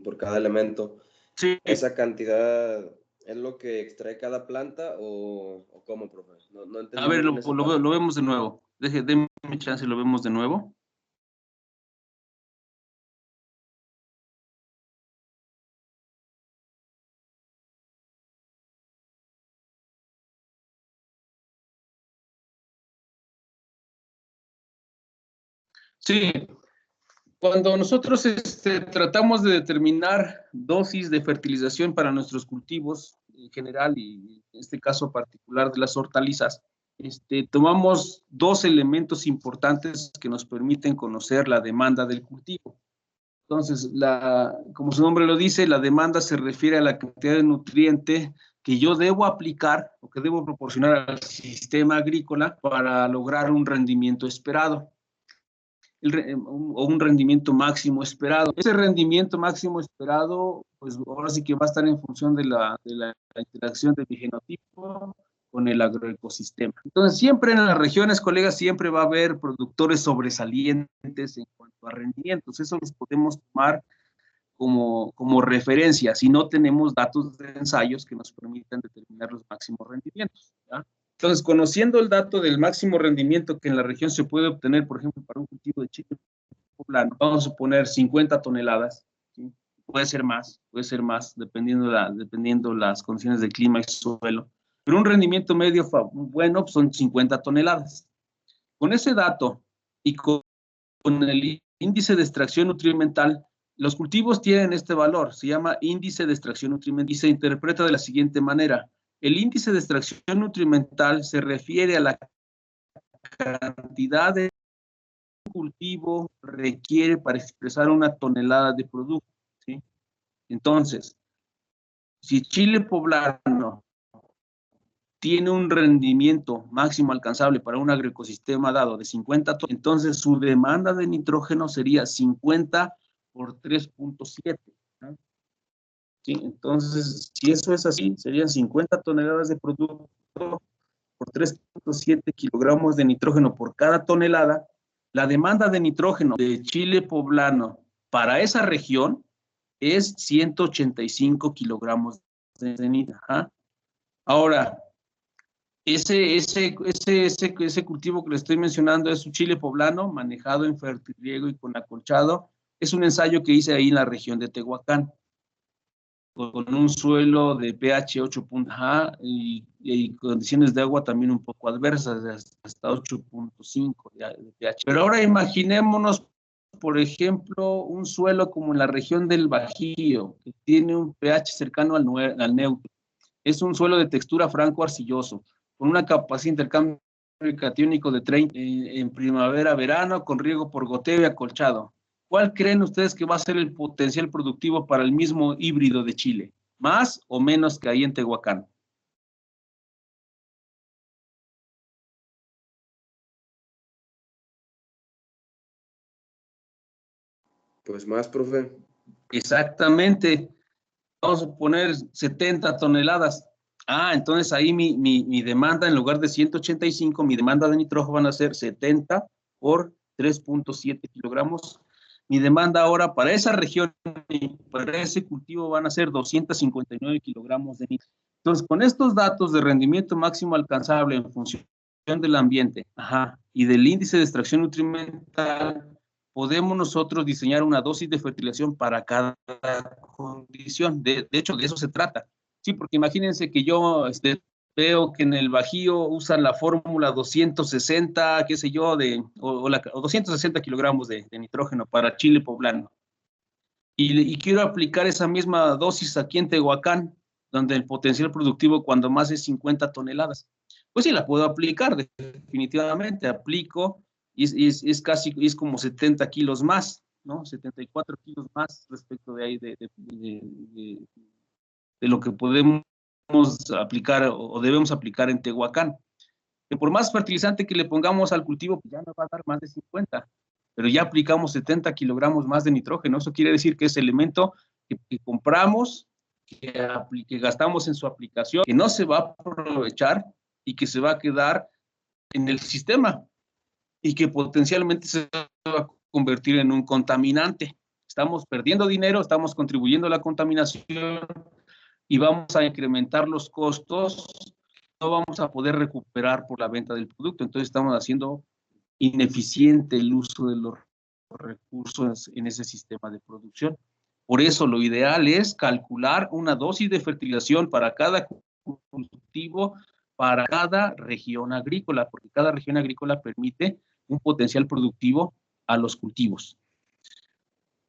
por cada elemento. Sí, ¿Esa cantidad es lo que extrae cada planta o cómo, profe? No a entendí muy ver, bien esa parte. lo vemos de nuevo. Déme chance, lo vemos de nuevo. Sí, cuando nosotros tratamos de determinar dosis de fertilización para nuestros cultivos en general y en este caso particular de las hortalizas, tomamos dos elementos importantes que nos permiten conocer la demanda del cultivo. Entonces, como su nombre lo dice, la demanda se refiere a la cantidad de nutriente que yo debo aplicar o que debo proporcionar al sistema agrícola para lograr un rendimiento esperado o un rendimiento máximo esperado. Ese rendimiento máximo esperado, pues ahora sí que va a estar en función de la interacción de mi genotipo con el agroecosistema. Entonces, siempre en las regiones, colegas, siempre va a haber productores sobresalientes en cuanto a rendimientos. Eso los podemos tomar como referencia si no tenemos datos de ensayos que nos permitan determinar los máximos rendimientos. ¿Ya? Entonces, conociendo el dato del máximo rendimiento que en la región se puede obtener, por ejemplo, para un cultivo de chile poblano, vamos a suponer 50 toneladas, ¿sí? Puede ser más, dependiendo las condiciones de clima y suelo. Pero un rendimiento medio bueno son 50 toneladas. Con ese dato y con el índice de extracción nutrimental, los cultivos tienen este valor, se llama índice de extracción nutrimental y se interpreta de la siguiente manera. El índice de extracción nutrimental se refiere a la cantidad de cultivo requiere para expresar una tonelada de producto, ¿sí? Entonces, si chile poblano tiene un rendimiento máximo alcanzable para un agroecosistema dado de 50 toneladas, entonces su demanda de nitrógeno sería 50 por 3.7. ¿no? ¿Sí? Entonces, si eso es así, serían 50 toneladas de producto por 3.7 kilogramos de nitrógeno por cada tonelada. La demanda de nitrógeno de chile poblano para esa región es 185 kilogramos de nitrógeno. Ahora, ese cultivo que le estoy mencionando es un chile poblano manejado en fertirriego y con acolchado. Es un ensayo que hice ahí en la región de Tehuacán, con un suelo de pH 8. Y condiciones de agua también un poco adversas, hasta 8.5 de pH. Pero ahora imaginémonos, por ejemplo, un suelo como en la región del Bajío, que tiene un pH cercano al neutro. Es un suelo de textura franco-arcilloso, con una capacidad de intercambio catiónico de 30 en primavera-verano, con riego por goteo y acolchado. ¿Cuál creen ustedes que va a ser el potencial productivo para el mismo híbrido de Chile? ¿Más o menos que ahí en Tehuacán? Pues más, profe. Exactamente. Vamos a poner 70 toneladas. Entonces ahí mi demanda, en lugar de 185, mi demanda de nitrógeno van a ser 70 por 3.7 kilogramos. Mi demanda ahora para esa región y para ese cultivo van a ser 259 kilogramos de nitrógeno. Entonces, con estos datos de rendimiento máximo alcanzable en función del ambiente y del índice de extracción nutrimental, podemos nosotros diseñar una dosis de fertilización para cada condición. De hecho, de eso se trata. Sí, porque imagínense que yo veo que en el Bajío usan la fórmula 260, qué sé yo, o 260 kilogramos de nitrógeno para chile poblano. Y quiero aplicar esa misma dosis aquí en Tehuacán, donde el potencial productivo cuando más es 50 toneladas. Pues sí, la puedo aplicar, definitivamente. Aplico y es como 70 kilos más, ¿no? 74 kilos más respecto de ahí de lo que podemos aplicar o debemos aplicar en Tehuacán. Que por más fertilizante que le pongamos al cultivo, pues ya no va a dar más de 50, pero ya aplicamos 70 kilogramos más de nitrógeno. Eso quiere decir que ese elemento que compramos, que gastamos en su aplicación, que no se va a aprovechar y que se va a quedar en el sistema y que potencialmente se va a convertir en un contaminante. Estamos perdiendo dinero, estamos contribuyendo a la contaminación y vamos a incrementar los costos, no vamos a poder recuperar por la venta del producto. Entonces estamos haciendo ineficiente el uso de los recursos en ese sistema de producción. Por eso lo ideal es calcular una dosis de fertilización para cada cultivo, para cada región agrícola, porque cada región agrícola permite un potencial productivo a los cultivos.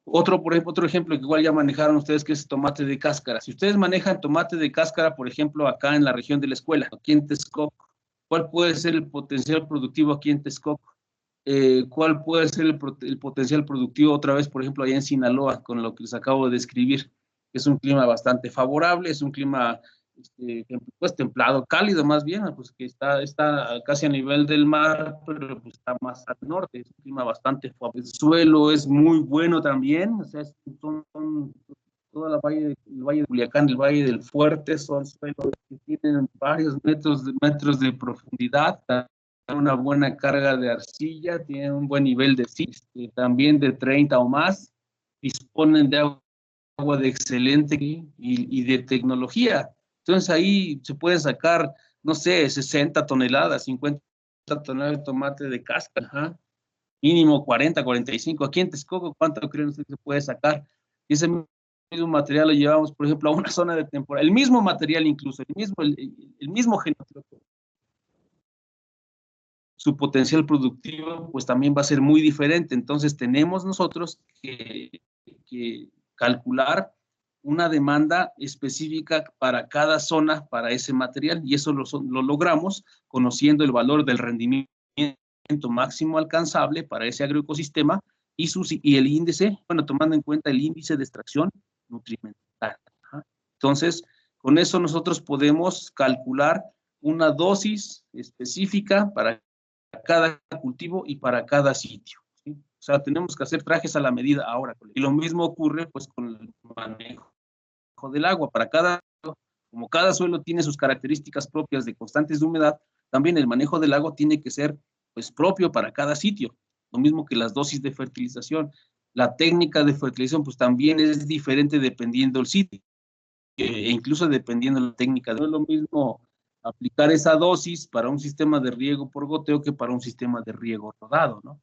Por ejemplo, otro ejemplo que igual ya manejaron ustedes, que es tomate de cáscara. Si ustedes manejan tomate de cáscara, por ejemplo, acá en la región de la escuela, aquí en Texcoco, ¿cuál puede ser el potencial productivo aquí en Texcoco? ¿Cuál puede ser el potencial productivo otra vez, por ejemplo, allá en Sinaloa, con lo que les acabo de describir? Es un clima bastante favorable, es un clima pues templado, cálido más bien, pues que está casi a nivel del mar, pero pues está más al norte, es un clima bastante suave. El suelo es muy bueno también, o sea, son toda el valle de Culiacán, el Valle del Fuerte, son suelos que tienen varios metros de profundidad, una buena carga de arcilla, tienen un buen nivel de también de 30 o más, disponen de agua de excelente y de tecnología. Entonces ahí se puede sacar, no sé, 60 toneladas, 50 toneladas de tomate de cáscara, ¿ja? Mínimo 40, 45. Aquí en Texcoco, ¿cuánto creen ustedes que se puede sacar? Y ese mismo material lo llevamos, por ejemplo, a una zona de temporada. El mismo material incluso, el mismo genotipo. Su potencial productivo, pues también va a ser muy diferente. Entonces tenemos nosotros que calcular una demanda específica para cada zona, para ese material, y eso lo logramos conociendo el valor del rendimiento máximo alcanzable para ese agroecosistema y el índice, bueno, tomando en cuenta el índice de extracción nutrimental. Entonces, con eso nosotros podemos calcular una dosis específica para cada cultivo y para cada sitio, ¿sí? O sea, tenemos que hacer trajes a la medida ahora. Y lo mismo ocurre pues con el manejo del agua. Como cada suelo tiene sus características propias de constantes de humedad, también el manejo del agua tiene que ser pues propio para cada sitio. Lo mismo que las dosis de fertilización. La técnica de fertilización pues también es diferente dependiendo del sitio, e incluso dependiendo de la técnica. No es lo mismo aplicar esa dosis para un sistema de riego por goteo que para un sistema de riego rodado, ¿no?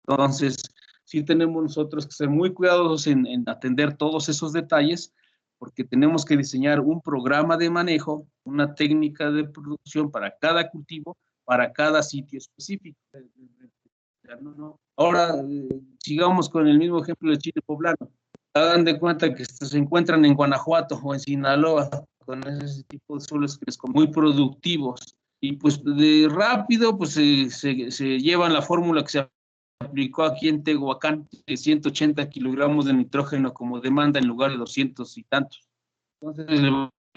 Entonces, sí tenemos nosotros que ser muy cuidadosos en atender todos esos detalles, porque tenemos que diseñar un programa de manejo, una técnica de producción para cada cultivo, para cada sitio específico. Ahora, sigamos con el mismo ejemplo del chile poblano. Hagan de cuenta que se encuentran en Guanajuato o en Sinaloa con ese tipo de suelos que son muy productivos y pues de rápido pues se llevan la fórmula que se aplicó aquí en Tehuacán, de 180 kilogramos de nitrógeno como demanda en lugar de 200 y tantos. Entonces le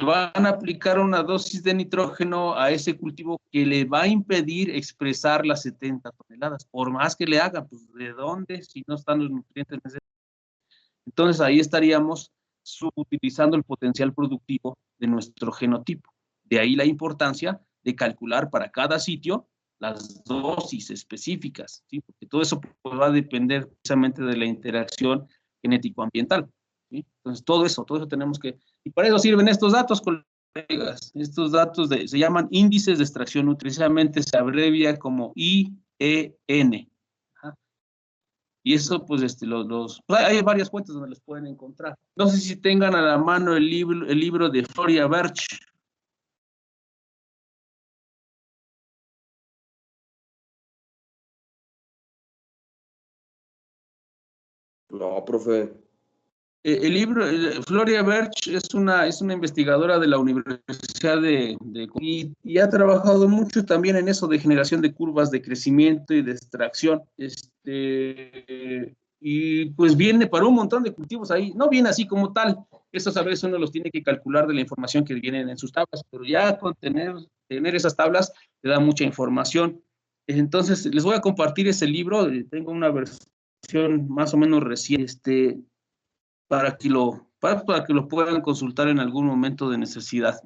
van a aplicar una dosis de nitrógeno a ese cultivo que le va a impedir expresar las 70 toneladas, por más que le hagan, pues ¿de dónde? Si no están los nutrientes necesarios. Entonces ahí estaríamos subutilizando el potencial productivo de nuestro genotipo. De ahí la importancia de calcular para cada sitio las dosis específicas, ¿sí? Porque todo eso va a depender precisamente de la interacción genético-ambiental, ¿sí? Entonces todo eso tenemos que, y para eso sirven estos datos, colegas. Estos datos se llaman índices de extracción nutricionalmente, se abrevia como IEN. Y eso, pues, hay varias fuentes donde los pueden encontrar. No sé si tengan a la mano el libro de Floria Berch. No, profe. El libro, Floria Berch es una investigadora de la Universidad y ha trabajado mucho también en eso de generación de curvas de crecimiento y de extracción. Y pues viene para un montón de cultivos ahí. No viene así como tal. Estos a veces uno los tiene que calcular de la información que vienen en sus tablas, pero ya con tener esas tablas te da mucha información. Entonces, les voy a compartir ese libro. Tengo una versión más o menos reciente, para que lo puedan consultar en algún momento de necesidad.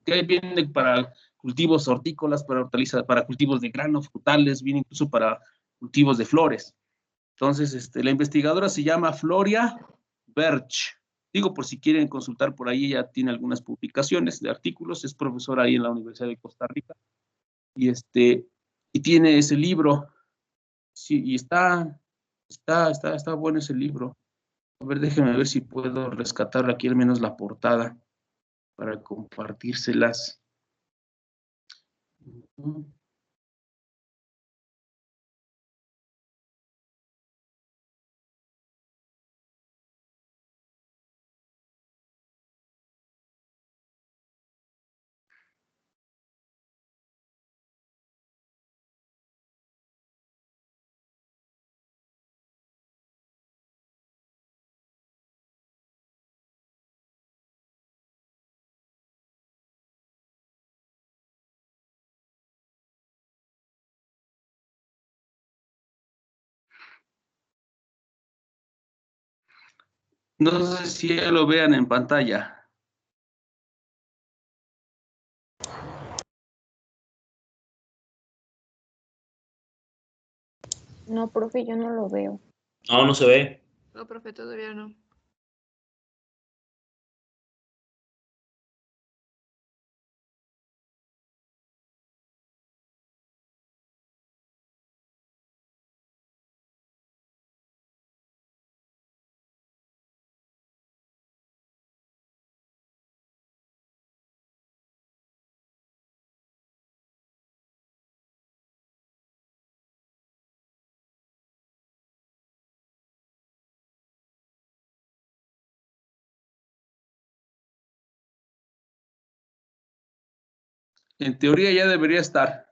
Que viene para cultivos hortícolas, para hortalizas, para cultivos de grano, frutales, viene incluso para cultivos de flores. Entonces, la investigadora se llama Floria Berch. Digo, por si quieren consultar por ahí, ella tiene algunas publicaciones de artículos, es profesora ahí en la Universidad de Costa Rica, y tiene ese libro, sí, y está bueno ese libro. A ver, déjenme ver si puedo rescatar aquí al menos la portada para compartírselas. No sé si ya lo vean en pantalla. No, profe, yo no lo veo. No, no se ve. No, profe, todavía no. En teoría ya debería estar.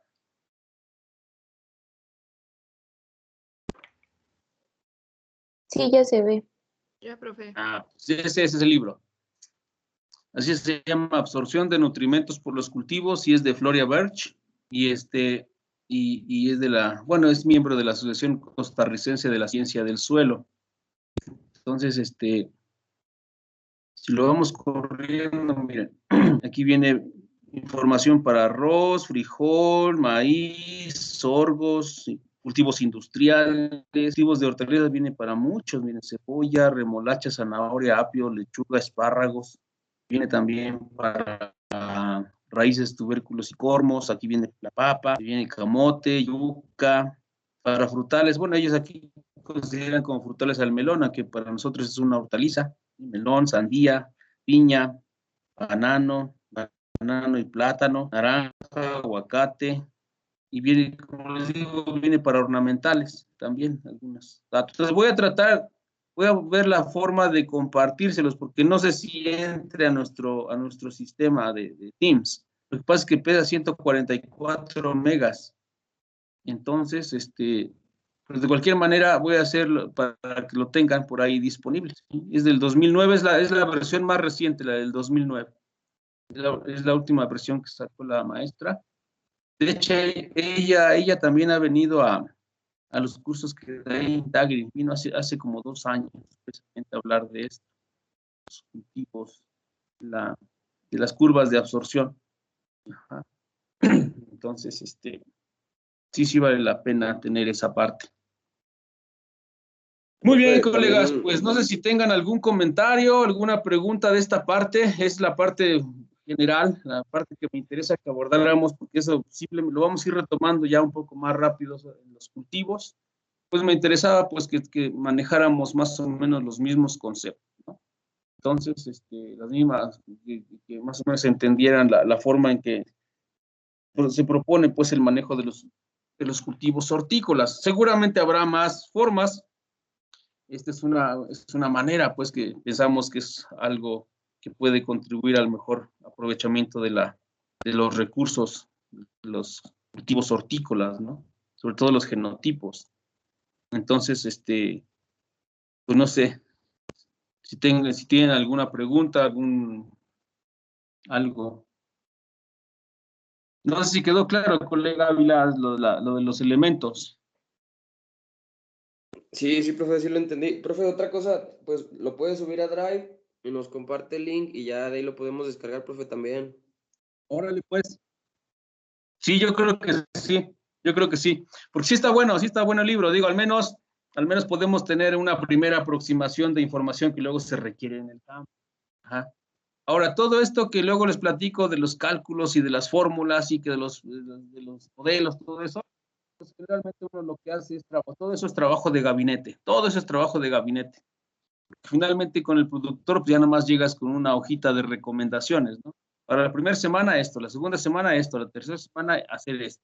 Sí, ya se ve. Ya, profe. Sí, ese es el libro. Así se llama Absorción de nutrimentos por los cultivos y es de Floria Berch y es de bueno, es miembro de la Asociación Costarricense de la Ciencia del Suelo. Entonces, si lo vamos corriendo, miren, aquí viene información para arroz, frijol, maíz, sorgos, cultivos industriales, cultivos de hortalizas viene para muchos, miren, cebolla, remolacha, zanahoria, apio, lechuga, espárragos, viene también para raíces, tubérculos y cormos, aquí viene la papa, viene camote, yuca, para frutales, bueno, ellos aquí consideran como frutales al melón, que para nosotros es una hortaliza, melón, sandía, piña, banano y plátano, naranja, aguacate, y viene, como les digo, viene para ornamentales también, algunos datos. Entonces voy a ver la forma de compartírselos, porque no sé si entre a nuestro sistema de Teams. Lo que pasa es que pesa 144 megas. Entonces, pues de cualquier manera voy a hacerlo para que lo tengan por ahí disponible. ¿Sí? Es del 2009, es la versión más reciente, la del 2009. Es la última versión que sacó la maestra. De hecho, ella también ha venido a los cursos que da en Tagri. Vino hace como 2 años, precisamente a hablar de esto, los cultivos, de las curvas de absorción. Ajá. Entonces, sí vale la pena tener esa parte. Muy bien, colegas, pues no sé si tengan algún comentario, alguna pregunta de esta parte. Es la parte general, la parte que me interesa que abordáramos, porque eso simplemente lo vamos a ir retomando ya un poco más rápido en los cultivos. Pues me interesaba pues que manejáramos más o menos los mismos conceptos, ¿no? Entonces, las mismas, que más o menos se entendieran la forma en que se propone pues el manejo de los cultivos hortícolas. Seguramente habrá más formas. Esta es una manera, pues, que pensamos que es algo que puede contribuir al mejor aprovechamiento de los recursos, los cultivos hortícolas, ¿no? Sobre todo los genotipos. Entonces, pues no sé, si tienen alguna pregunta, algo. No sé si quedó claro, colega Ávila, lo de los elementos. Sí, profe, sí lo entendí. Profe, otra cosa, pues lo puede subir a Drive y nos comparte el link y ya de ahí lo podemos descargar, profe, también. Órale, pues. Sí, yo creo que sí, yo creo que sí, porque sí está bueno el libro, digo, al menos podemos tener una primera aproximación de información que luego se requiere en el campo. Ajá. Ahora, todo esto que luego les platico de los cálculos y de las fórmulas y que de los modelos, todo eso, pues generalmente uno lo que hace es trabajo, todo eso es trabajo de gabinete, todo eso es trabajo de gabinete. Finalmente con el productor pues ya nada más llegas con una hojita de recomendaciones, ¿no? Para la primera semana esto, la segunda semana esto, la tercera semana hacer esto.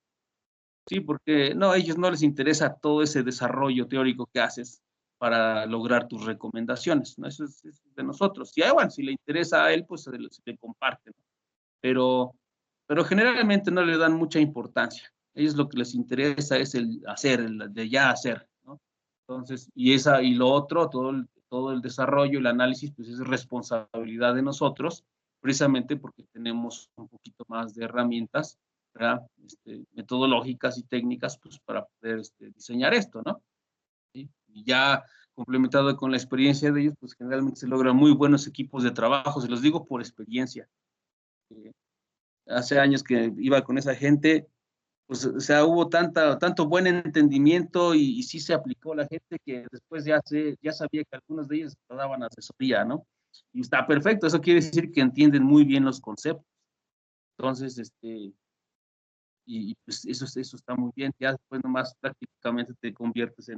Sí, porque no, a ellos no les interesa todo ese desarrollo teórico que haces para lograr tus recomendaciones, ¿no? Eso es de nosotros. Y bueno, si le interesa a él, pues se le comparte, ¿no? Pero generalmente no le dan mucha importancia. A ellos lo que les interesa es el hacer, el de ya hacer, ¿no? Entonces, y lo otro, todo el desarrollo, el análisis, pues es responsabilidad de nosotros, precisamente porque tenemos un poquito más de herramientas, ¿verdad? Metodológicas y técnicas, pues para poder diseñar esto, ¿no? ¿Sí? Y ya complementado con la experiencia de ellos, pues generalmente se logran muy buenos equipos de trabajo, se los digo por experiencia. Hace años que iba con esa gente, pues, o sea, hubo tanto buen entendimiento y sí se aplicó la gente que después ya sabía que algunos de ellos daban asesoría, ¿no? Y está perfecto, eso quiere decir que entienden muy bien los conceptos. Entonces, pues eso está muy bien. Ya después nomás prácticamente te conviertes en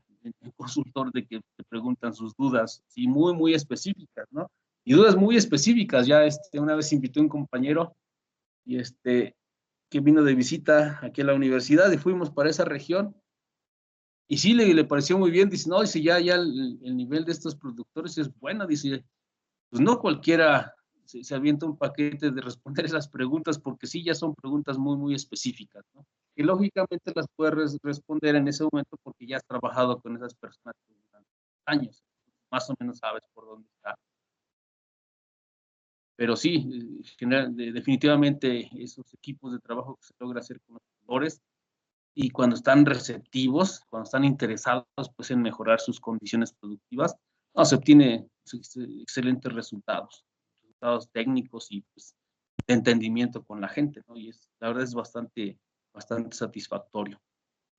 consultor de que te preguntan sus dudas, sí, muy, muy específicas, ¿no? Y dudas muy específicas. Ya una vez invité a un compañero y que vino de visita aquí a la universidad y fuimos para esa región. Y sí, le pareció muy bien. Dice, no, dice, ya el nivel de estos productores es bueno. Dice, pues no cualquiera se avienta un paquete de responder esas preguntas porque sí, ya son preguntas muy, muy específicas, ¿no? Y lógicamente las puedes responder en ese momento porque ya has trabajado con esas personas durante años. Más o menos sabes por dónde está. Pero sí, definitivamente esos equipos de trabajo que se logra hacer con los tutores y cuando están receptivos, cuando están interesados pues, en mejorar sus condiciones productivas, no, se obtiene excelentes resultados técnicos y pues, de entendimiento con la gente, ¿no? Y la verdad es bastante satisfactorio.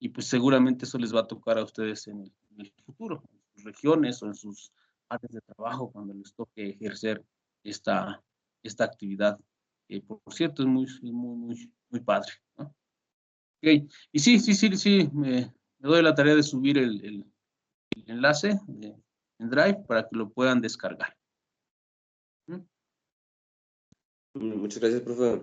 Y pues seguramente eso les va a tocar a ustedes en el futuro, en sus regiones o en sus áreas de trabajo cuando les toque ejercer esta actividad, que por cierto es muy padre, ¿no? Okay. Y sí, me doy la tarea de subir el enlace en Drive para que lo puedan descargar. Muchas gracias, profe.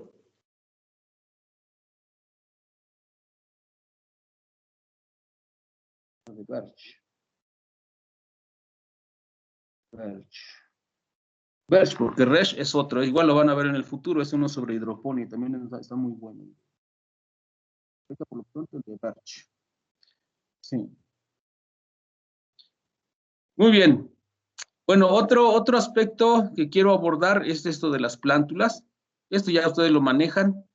Verge, porque Resh es otro, igual lo van a ver en el futuro, es uno sobre hidroponía, también está muy bueno. Esta por lo pronto el de Verge. Sí. Muy bien. Bueno, otro aspecto que quiero abordar es esto de las plántulas. Esto ya ustedes lo manejan.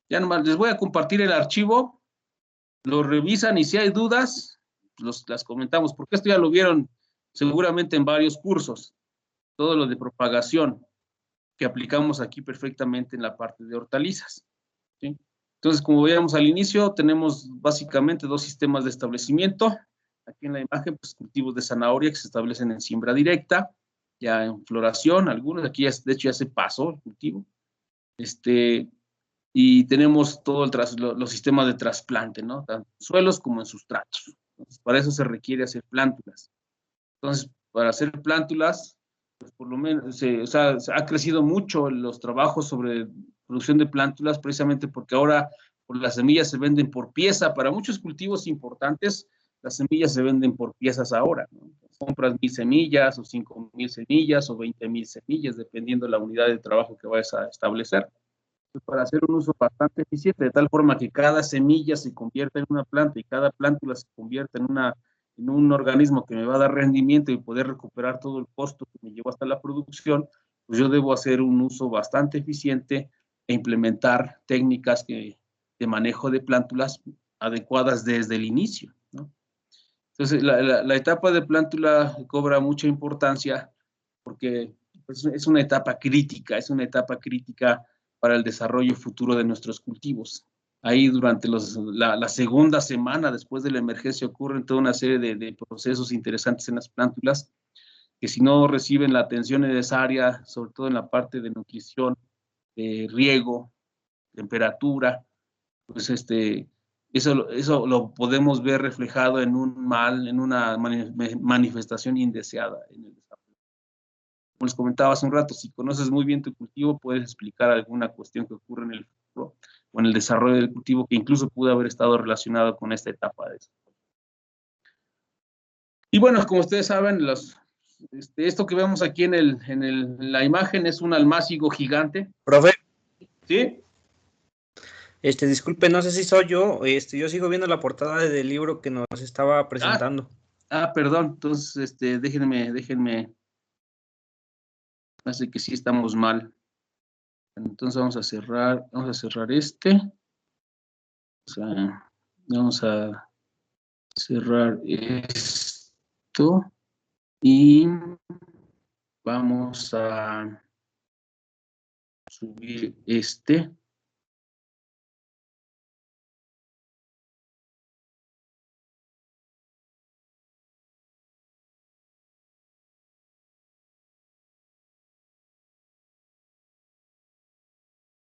Ya nomás les voy a compartir el archivo, lo revisan y si hay dudas, las comentamos, porque esto ya lo vieron seguramente en varios cursos, todo lo de propagación que aplicamos aquí perfectamente en la parte de hortalizas, ¿sí? Entonces, como veíamos al inicio, tenemos básicamente dos sistemas de establecimiento. Aquí en la imagen, pues cultivos de zanahoria que se establecen en siembra directa, ya en floración, algunos, aquí de hecho ya se pasó el cultivo. Y tenemos todos los sistemas de trasplante, ¿no? Tanto en suelos como en sustratos. Entonces, para eso se requiere hacer plántulas. Entonces, para hacer plántulas, pues por lo menos, o sea, ha crecido mucho los trabajos sobre producción de plántulas, precisamente porque ahora pues, las semillas se venden por pieza. Para muchos cultivos importantes, las semillas se venden por piezas ahora, ¿no? Compras 1000 semillas, o 5000 semillas, o 20000 semillas, dependiendo de la unidad de trabajo que vayas a establecer. Para hacer un uso bastante eficiente, de tal forma que cada semilla se convierta en una planta y cada plántula se convierta en un organismo que me va a dar rendimiento y poder recuperar todo el costo que me llevó hasta la producción, pues yo debo hacer un uso bastante eficiente e implementar técnicas de manejo de plántulas adecuadas desde el inicio, ¿no? Entonces, la etapa de plántula cobra mucha importancia porque pues, es una etapa crítica para el desarrollo futuro de nuestros cultivos. Ahí durante la segunda semana después de la emergencia ocurren toda una serie de procesos interesantes en las plántulas, que si no reciben la atención necesaria, sobre todo en la parte de nutrición, de riego, temperatura, pues eso lo podemos ver reflejado en una manifestación indeseada en el desarrollo. Como les comentaba hace un rato, si conoces muy bien tu cultivo, puedes explicar alguna cuestión que ocurre en el futuro o en el desarrollo del cultivo que incluso pudo haber estado relacionado con esta etapa de desarrollo. Y bueno, como ustedes saben, esto que vemos aquí en la imagen es un almácigo gigante. Profe, ¿Sí? disculpe, no sé si soy yo, yo sigo viendo la portada del libro que nos estaba presentando. Perdón, entonces, déjenme, parece que sí estamos mal. Entonces vamos a cerrar este. O sea, vamos a cerrar esto y vamos a subir este.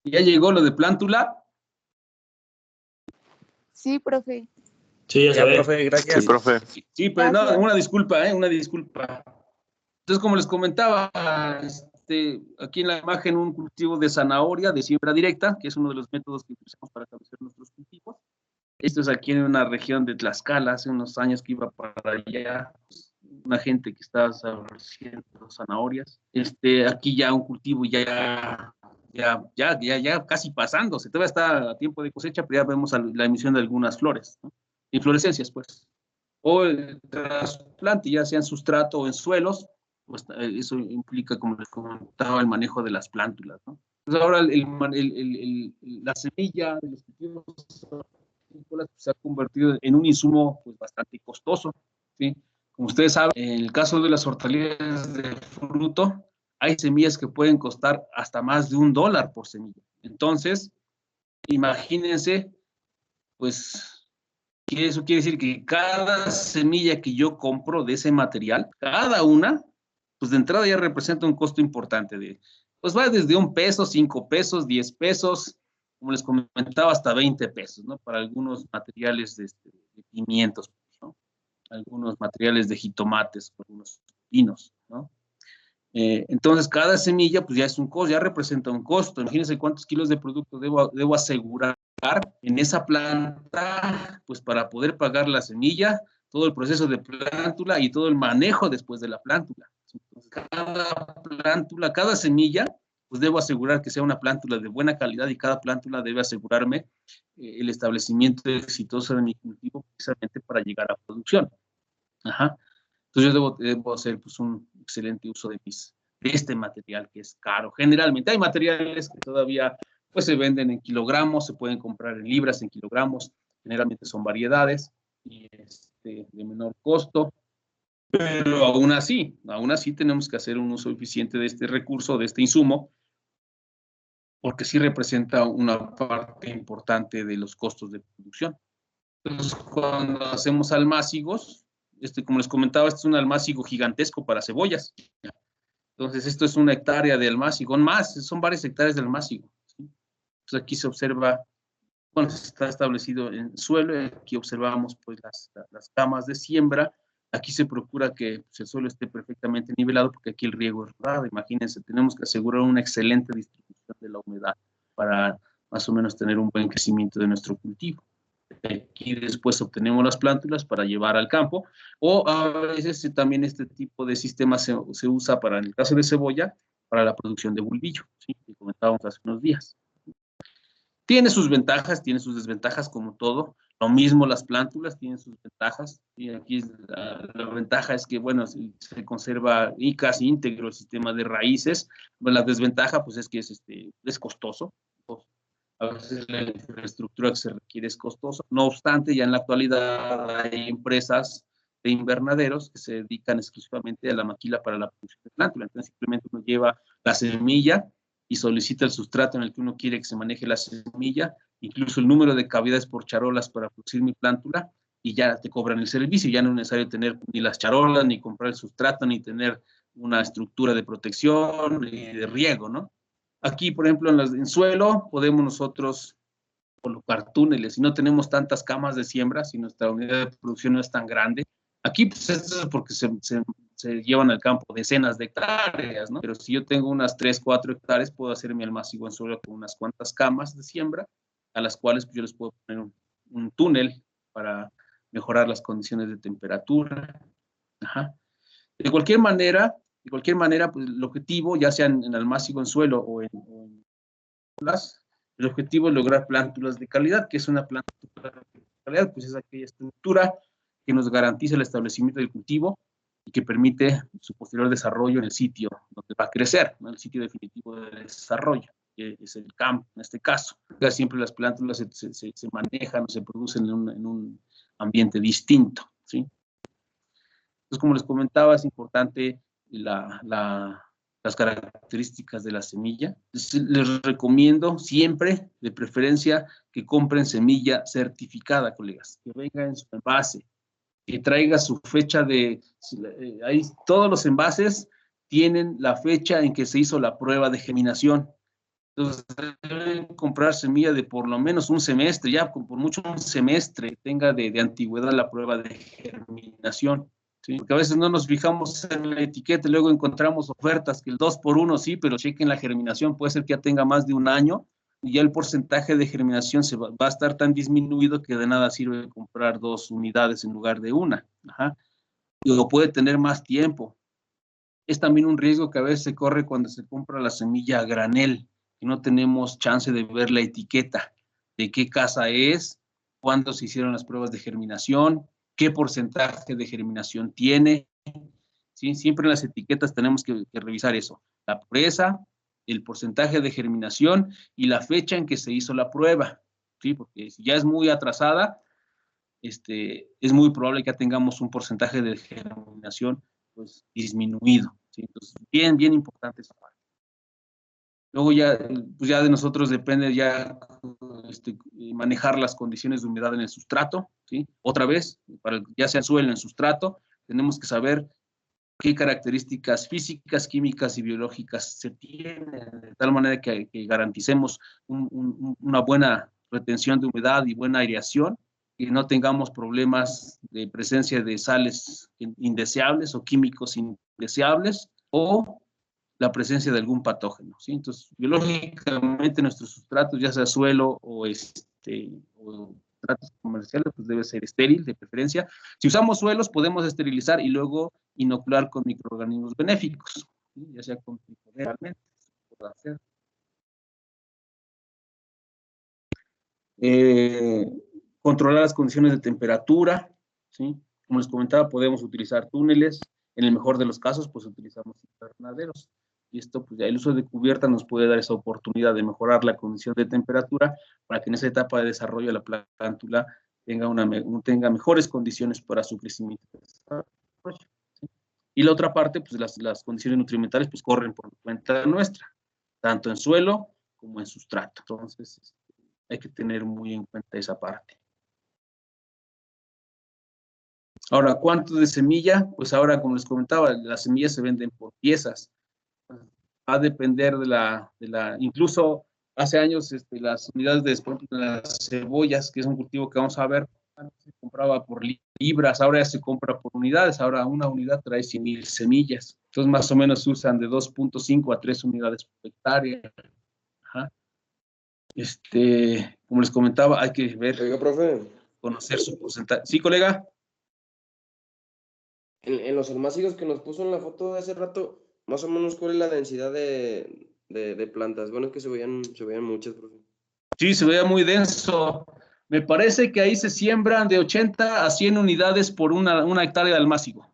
¿Ya llegó lo de Plántula? Sí, profe. Sí, Ya, profe, gracias. Sí, profe. Sí, pero no, Gracias. una disculpa, una disculpa. Entonces, como les comentaba, aquí en la imagen un cultivo de zanahoria de siembra directa, que es uno de los métodos que utilizamos para establecer nuestros cultivos. Esto es aquí en una región de Tlaxcala, hace unos años que iba para allá, una gente que estaba haciendo zanahorias. Aquí ya un cultivo ya casi pasándose, todavía está a tiempo de cosecha, pero ya vemos la emisión de algunas flores, ¿no? Inflorescencias, pues. O el trasplante, ya sea en sustrato o en suelos, pues eso implica, como les comentaba, el manejo de las plántulas, ¿no? Entonces ahora la semilla de los cultivos se ha convertido en un insumo pues, bastante costoso, ¿sí? Como ustedes saben, en el caso de las hortalizas de fruto, hay semillas que pueden costar hasta más de $1 por semilla. Entonces, imagínense, pues, que eso quiere decir que cada semilla que yo compro de ese material, cada una, pues de entrada ya representa un costo importante. Pues va desde $1, $5, $10, como les comentaba, hasta $20, ¿no? Para algunos materiales de pimientos, ¿no? Algunos materiales de jitomates, algunos pinos, ¿no? Entonces, cada semilla, pues ya es un costo, ya representa un costo. Imagínense cuántos kilos de producto debo asegurar en esa planta, pues para poder pagar la semilla, todo el proceso de plántula y todo el manejo después de la plántula. Entonces, cada plántula, cada semilla, pues debo asegurar que sea una plántula de buena calidad y cada plántula debe asegurarme el establecimiento exitoso de mi cultivo precisamente para llegar a producción. Ajá. Entonces yo debo hacer pues, un excelente uso de este material que es caro. Generalmente hay materiales que todavía pues, se venden en kilogramos, se pueden comprar en libras, en kilogramos. Generalmente son variedades y de menor costo. Pero aún así tenemos que hacer un uso eficiente de este recurso, de este insumo, porque sí representa una parte importante de los costos de producción. Entonces, cuando hacemos almácigos, como les comentaba, este es un almácigo gigantesco para cebollas. Entonces, esto es 1 hectárea de almácigo, son varias hectáreas de almácigo, ¿sí? Entonces, aquí se observa, bueno, está establecido en suelo, aquí observamos pues las camas de siembra, aquí se procura que pues, el suelo esté perfectamente nivelado porque aquí el riego es raro. Imagínense, tenemos que asegurar una excelente distribución de la humedad para más o menos tener un buen crecimiento de nuestro cultivo. Aquí después obtenemos las plántulas para llevar al campo, o a veces también este tipo de sistema se usa para, en el caso de cebolla, para la producción de bulbillo, ¿sí? Que comentábamos hace unos días. Tiene sus desventajas como todo. Lo mismo las plántulas tienen sus ventajas. Y aquí la ventaja es que, bueno, se conserva y casi íntegro el sistema de raíces. Bueno, la desventaja, pues, es que es costoso. A veces la infraestructura que se requiere es costosa. No obstante, ya en la actualidad hay empresas de invernaderos que se dedican exclusivamente a la maquila para la producción de plántula. Entonces, simplemente uno lleva la semilla y solicita el sustrato en el que uno quiere que se maneje la semilla incluso el número de cavidades por charolas para producir mi plántula, y ya te cobran el servicio, ya no es necesario tener ni las charolas, ni comprar el sustrato, ni tener una estructura de protección y de riego, ¿no? Aquí, por ejemplo, en suelo podemos nosotros colocar túneles. Si no tenemos tantas camas de siembra, si nuestra unidad de producción no es tan grande, aquí pues eso es porque se llevan al campo decenas de hectáreas, ¿no? Pero si yo tengo unas 3, 4 hectáreas, puedo hacer mi almacigo en suelo con unas cuantas camas de siembra, a las cuales pues, yo les puedo poner un túnel para mejorar las condiciones de temperatura. Ajá. De cualquier manera, pues, el objetivo, ya sea en almacigo en suelo o en el objetivo es lograr plántulas de calidad. ¿Qué es una plántula de calidad? Pues es aquella estructura que nos garantiza el establecimiento del cultivo y que permite su posterior desarrollo en el sitio donde va a crecer, ¿no? El sitio definitivo de desarrollo, que es el campo en este caso. Casi siempre las plántulas se manejan o se producen en un ambiente distinto, ¿sí? Entonces, como les comentaba, es importante las características de la semilla. Les recomiendo siempre, de preferencia, que compren semilla certificada, colegas, que venga en su envase, que traiga su fecha ahí todos los envases tienen la fecha en que se hizo la prueba de germinación. Entonces, deben comprar semilla de por lo menos un semestre, ya por mucho un semestre tenga de antigüedad la prueba de germinación. ¿Sí? Porque a veces no nos fijamos en la etiqueta y luego encontramos ofertas que el 2x1 sí, pero chequen la germinación, puede ser que ya tenga más de un año y ya el porcentaje de germinación va a estar tan disminuido que de nada sirve comprar 2 unidades en lugar de una. Ajá. O puede tener más tiempo. Es también un riesgo que a veces se corre cuando se compra la semilla a granel, que no tenemos chance de ver la etiqueta de qué casa es, cuándo se hicieron las pruebas de germinación, qué porcentaje de germinación tiene. ¿Sí? Siempre en las etiquetas tenemos que revisar eso, la pureza, el porcentaje de germinación y la fecha en que se hizo la prueba, ¿sí? Porque si ya es muy atrasada, es muy probable que ya tengamos un porcentaje de germinación pues, disminuido, ¿sí? Entonces, bien importante esa parte. Luego pues ya de nosotros depende ya manejar las condiciones de humedad en el sustrato, ¿sí? Otra vez, ya sea el suelo en el sustrato, tenemos que saber qué características físicas, químicas y biológicas se tienen, de tal manera que garanticemos una buena retención de humedad y buena aireación, y no tengamos problemas de presencia de sales indeseables o químicos indeseables, o la presencia de algún patógeno, ¿sí? Entonces, biológicamente nuestros sustratos, ya sea suelo o sustratos comerciales, pues debe ser estéril de preferencia. Si usamos suelos, podemos esterilizar y luego inocular con microorganismos benéficos, ¿sí? Ya sea con tricodermalmente, se puede hacer. Controlar las condiciones de temperatura, ¿sí? Como les comentaba, podemos utilizar túneles. En el mejor de los casos, pues utilizamos invernaderos. Y esto, pues ya el uso de cubierta nos puede dar esa oportunidad de mejorar la condición de temperatura para que en esa etapa de desarrollo la plántula tenga mejores condiciones para su crecimiento. ¿Sí? Y la otra parte, pues las condiciones nutrimentales, pues corren por cuenta nuestra, tanto en suelo como en sustrato. Entonces, hay que tener muy en cuenta esa parte. Ahora, ¿cuánto de semilla? Pues ahora, como les comentaba, las semillas se venden por piezas. Va a depender incluso hace años las unidades de las cebollas, que es un cultivo que vamos a ver, se compraba por libras, ahora ya se compra por unidades, ahora una unidad trae 100,000 semillas. Entonces, más o menos se usan de 2.5 a 3 unidades por hectárea. Ajá. Como les comentaba, hay que ver, Oiga, profe, conocer su porcentaje. ¿Sí, colega? en los almácigos que nos puso en la foto de hace rato, más o menos, ¿cuál es la densidad de plantas? Bueno, es que se veían muchas, profe. Sí, se veía muy denso. Me parece que ahí se siembran de 80 a 100 unidades por una hectárea de almácigo.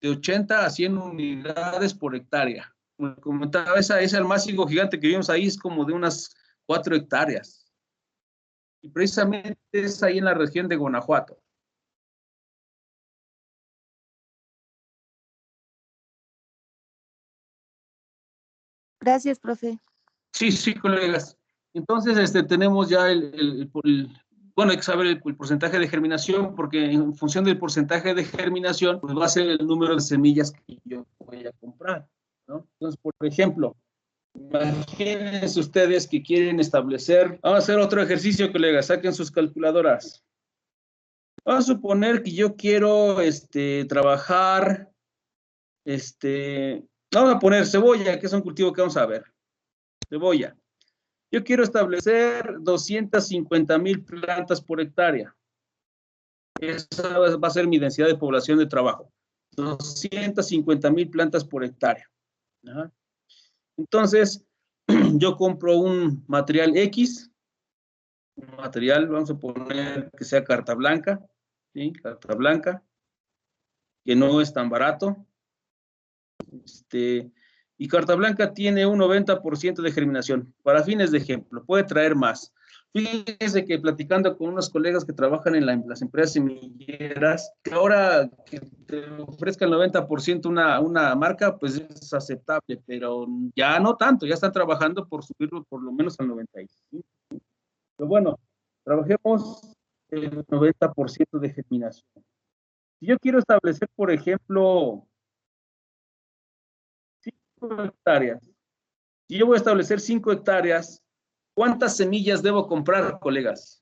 De 80 a 100 unidades por hectárea. Como comentaba, ese almácigo gigante que vimos ahí es como de unas 4 hectáreas. Y precisamente es ahí en la región de Guanajuato. Gracias, profe. Sí, colegas. Entonces, tenemos ya bueno, hay que saber el porcentaje de germinación, porque en función del porcentaje de germinación, pues va a ser el número de semillas que yo voy a comprar, ¿no? Entonces, por ejemplo, imagínense ustedes que quieren establecer, vamos a hacer otro ejercicio, colegas, saquen sus calculadoras. Vamos a suponer que yo quiero, trabajar, vamos a poner cebolla, que es un cultivo que vamos a ver, cebolla. Yo quiero establecer 250,000 plantas por hectárea. Esa va a ser mi densidad de población de trabajo. 250,000 plantas por hectárea. Ajá. Entonces, yo compro un material X, un material, vamos a poner que sea carta blanca, ¿sí? Carta blanca, que no es tan barato. Y carta blanca tiene un 90% de germinación. Para fines de ejemplo, puede traer más. Fíjense que platicando con unos colegas que trabajan en las empresas semilleras, que ahora que te ofrezca el 90% una marca, pues es aceptable, pero ya no tanto, ya están trabajando por subirlo por lo menos al 95%. Pero bueno, trabajemos el 90% de germinación. Si yo quiero establecer, por ejemplo, 5 hectáreas, si yo voy a establecer 5 hectáreas, ¿cuántas semillas debo comprar, colegas?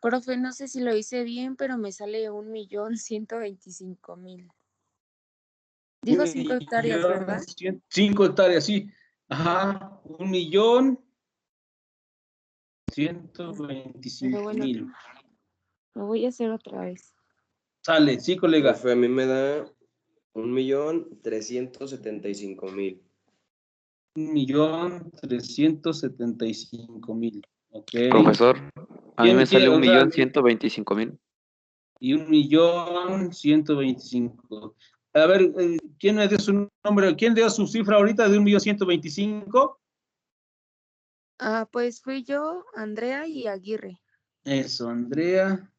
Profe, no sé si lo hice bien, pero me sale 1,125,000. Dijo 5 hectáreas, ¿verdad? 5 hectáreas, sí. Ajá, 1,125,000. Lo voy a hacer otra vez. Sale, sí, colega. Profe, a mí me da 1,375,000. 1,375,000. Ok. Profesor, a mí me sale O sea, 1,125,000. y 1,125,000. A ver, ¿quién me dio su nombre? ¿Quién dio su cifra ahorita de 1,125,000? Pues fui yo, Andrea y Aguirre. Eso, Andrea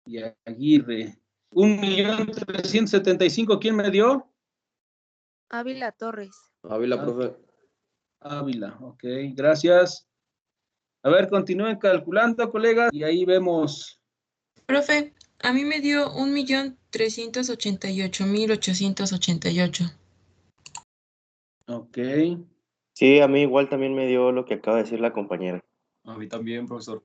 y Aguirre. 1,375,000, ¿quién me dio? Ávila Torres. Ávila, profe. Ávila, ok, gracias. A ver, continúen calculando, colegas, y ahí vemos. Profe, a mí me dio 1,388,888. Ok, Sí, a mí igual también me dio lo que acaba de decir la compañera. A mí también, profesor.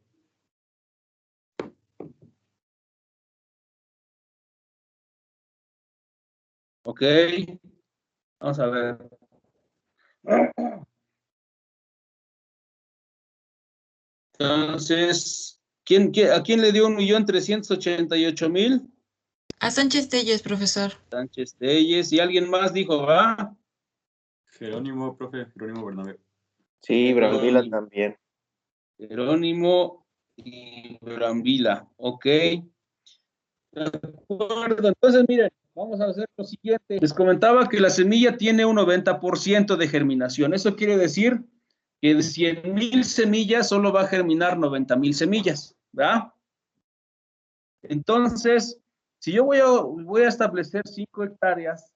ok. Vamos a ver. Entonces, ¿a quién le dio 1,388,000? A Sánchez Telles, profesor. Sánchez Telles, y alguien más dijo, va. Jerónimo, profe, Jerónimo Bernabé. Sí, Brambila Jerónimo. también. Jerónimo y Brambila, ok. De acuerdo, entonces miren, vamos a hacer lo siguiente. Les comentaba que la semilla tiene un 90% de germinación. Eso quiere decir que de 100,000 semillas solo va a germinar 90,000 semillas, ¿verdad? Entonces, si yo voy a establecer 5 hectáreas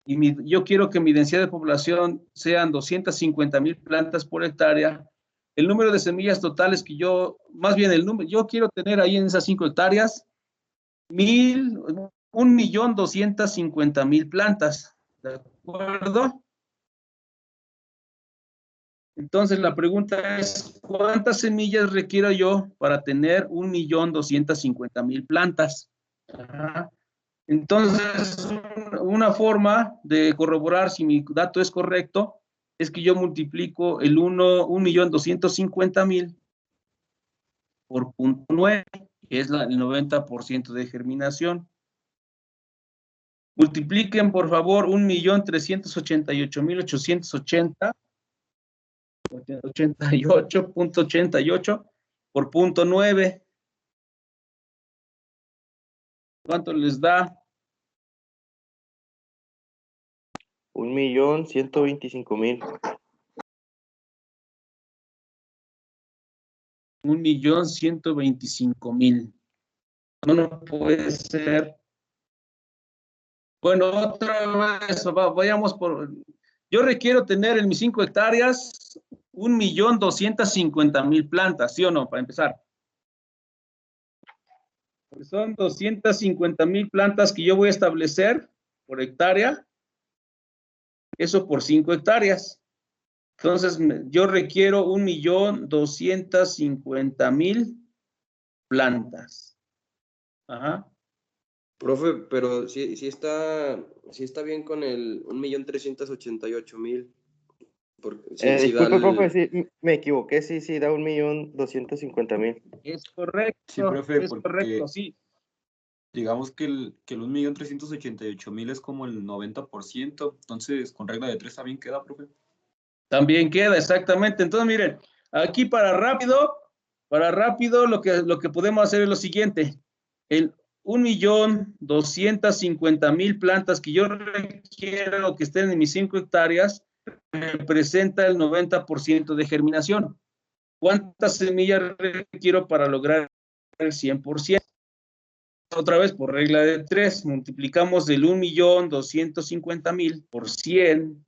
y yo quiero que mi densidad de población sean 250,000 plantas por hectárea, el número de semillas totales que yo quiero tener ahí en esas 5 hectáreas, 1,250,000 plantas, ¿de acuerdo? Entonces la pregunta es, ¿cuántas semillas requiero yo para tener 1,250,000 plantas? Ajá. Entonces, una forma de corroborar si mi dato es correcto es que yo multiplico el 1,250,000 por 0,9, que es el 90% de germinación. Multipliquen, por favor, 1,388,880, 88.88 por 0,9. ¿Cuánto les da? 1,125,000. 1,125,000. No puede ser. Bueno, otra vez, vayamos por... Yo requiero tener en mis 5 hectáreas 1,250,000 plantas, ¿sí o no? Para empezar. Son 250,000 plantas que yo voy a establecer por hectárea. Eso por 5 hectáreas. Entonces, yo requiero 1,250,000 plantas. Ajá. Profe, pero sí está bien con el 1,388,000. Disculpe, profe, sí, me equivoqué, sí, da 1,250,000. Es correcto. Sí, profe, es correcto, sí. digamos que el 1,388,000 es como el 90%, entonces con regla de 3 también queda, profe. También queda, exactamente. Entonces, miren, aquí para rápido, lo que podemos hacer es lo siguiente. El 1,250,000 plantas que yo requiero que estén en mis 5 hectáreas representa el 90% de germinación. ¿Cuántas semillas requiero para lograr el 100%? Otra vez, por regla de 3, multiplicamos el 1,250,000 por 100,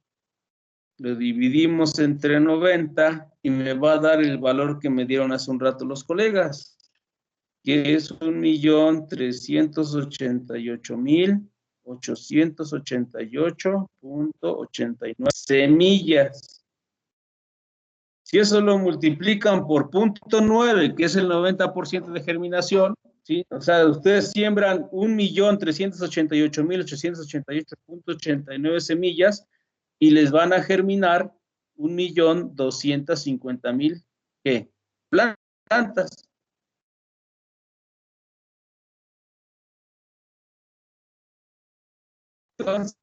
lo dividimos entre 90 y me va a dar el valor que me dieron hace un rato los colegas, que es 1,388,888.89 semillas. Si eso lo multiplican por 0.9, que es el 90% de germinación, ¿sí? O sea, ustedes siembran 1,388,888.89 semillas y les van a germinar 1,250,000 ¿qué? Plantas. Entonces,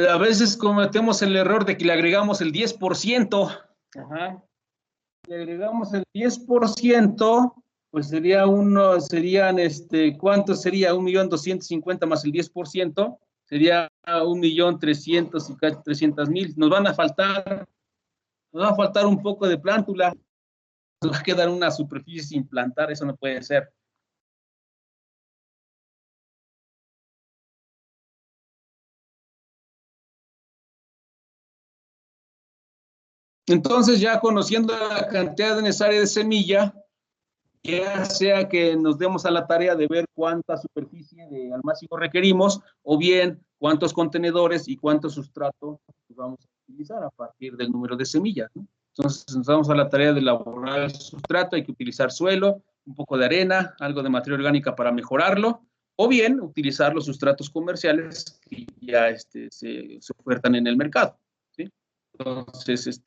a veces cometemos el error de que le agregamos el 10%. Ajá. Le agregamos el 10%, pues serían, ¿cuánto sería? 1,250,000 más el 10%, sería 1,300,000. Nos va a faltar un poco de plántula, nos va a quedar una superficie sin plantar, eso no puede ser. Entonces, ya conociendo la cantidad necesaria de semilla, ya sea que nos demos a la tarea de ver cuánta superficie de almácigo requerimos, o bien cuántos contenedores y cuánto sustrato vamos a utilizar a partir del número de semillas, ¿no? Entonces, nos damos a la tarea de elaborar el sustrato, hay que utilizar suelo, un poco de arena, algo de materia orgánica para mejorarlo, o bien utilizar los sustratos comerciales que ya se ofertan en el mercado, ¿sí? Entonces,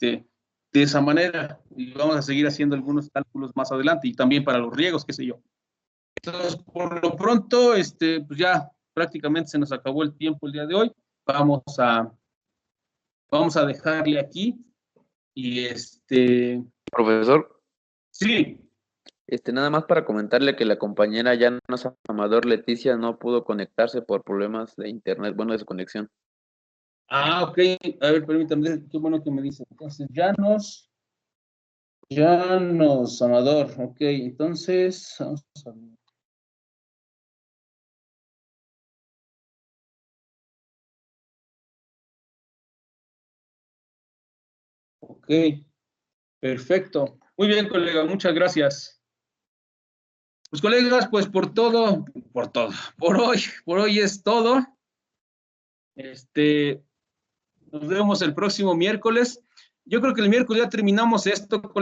de esa manera, y vamos a seguir haciendo algunos cálculos más adelante, y también para los riegos, qué sé yo. Entonces, por lo pronto, pues ya prácticamente se nos acabó el tiempo el día de hoy. Vamos a dejarle aquí, y Profesor, sí. nada más para comentarle que la compañera Llanos Amador Leticia no pudo conectarse por problemas de internet, bueno, de su conexión. Ah, ok. A ver, permítame, qué bueno que me dice. Entonces, Llanos Amador. Ok, entonces, vamos a ver. Ok, perfecto. Muy bien, colega, muchas gracias. Pues, colegas, pues por hoy es todo. Nos vemos el próximo miércoles. Yo creo que el miércoles ya terminamos esto, colegas.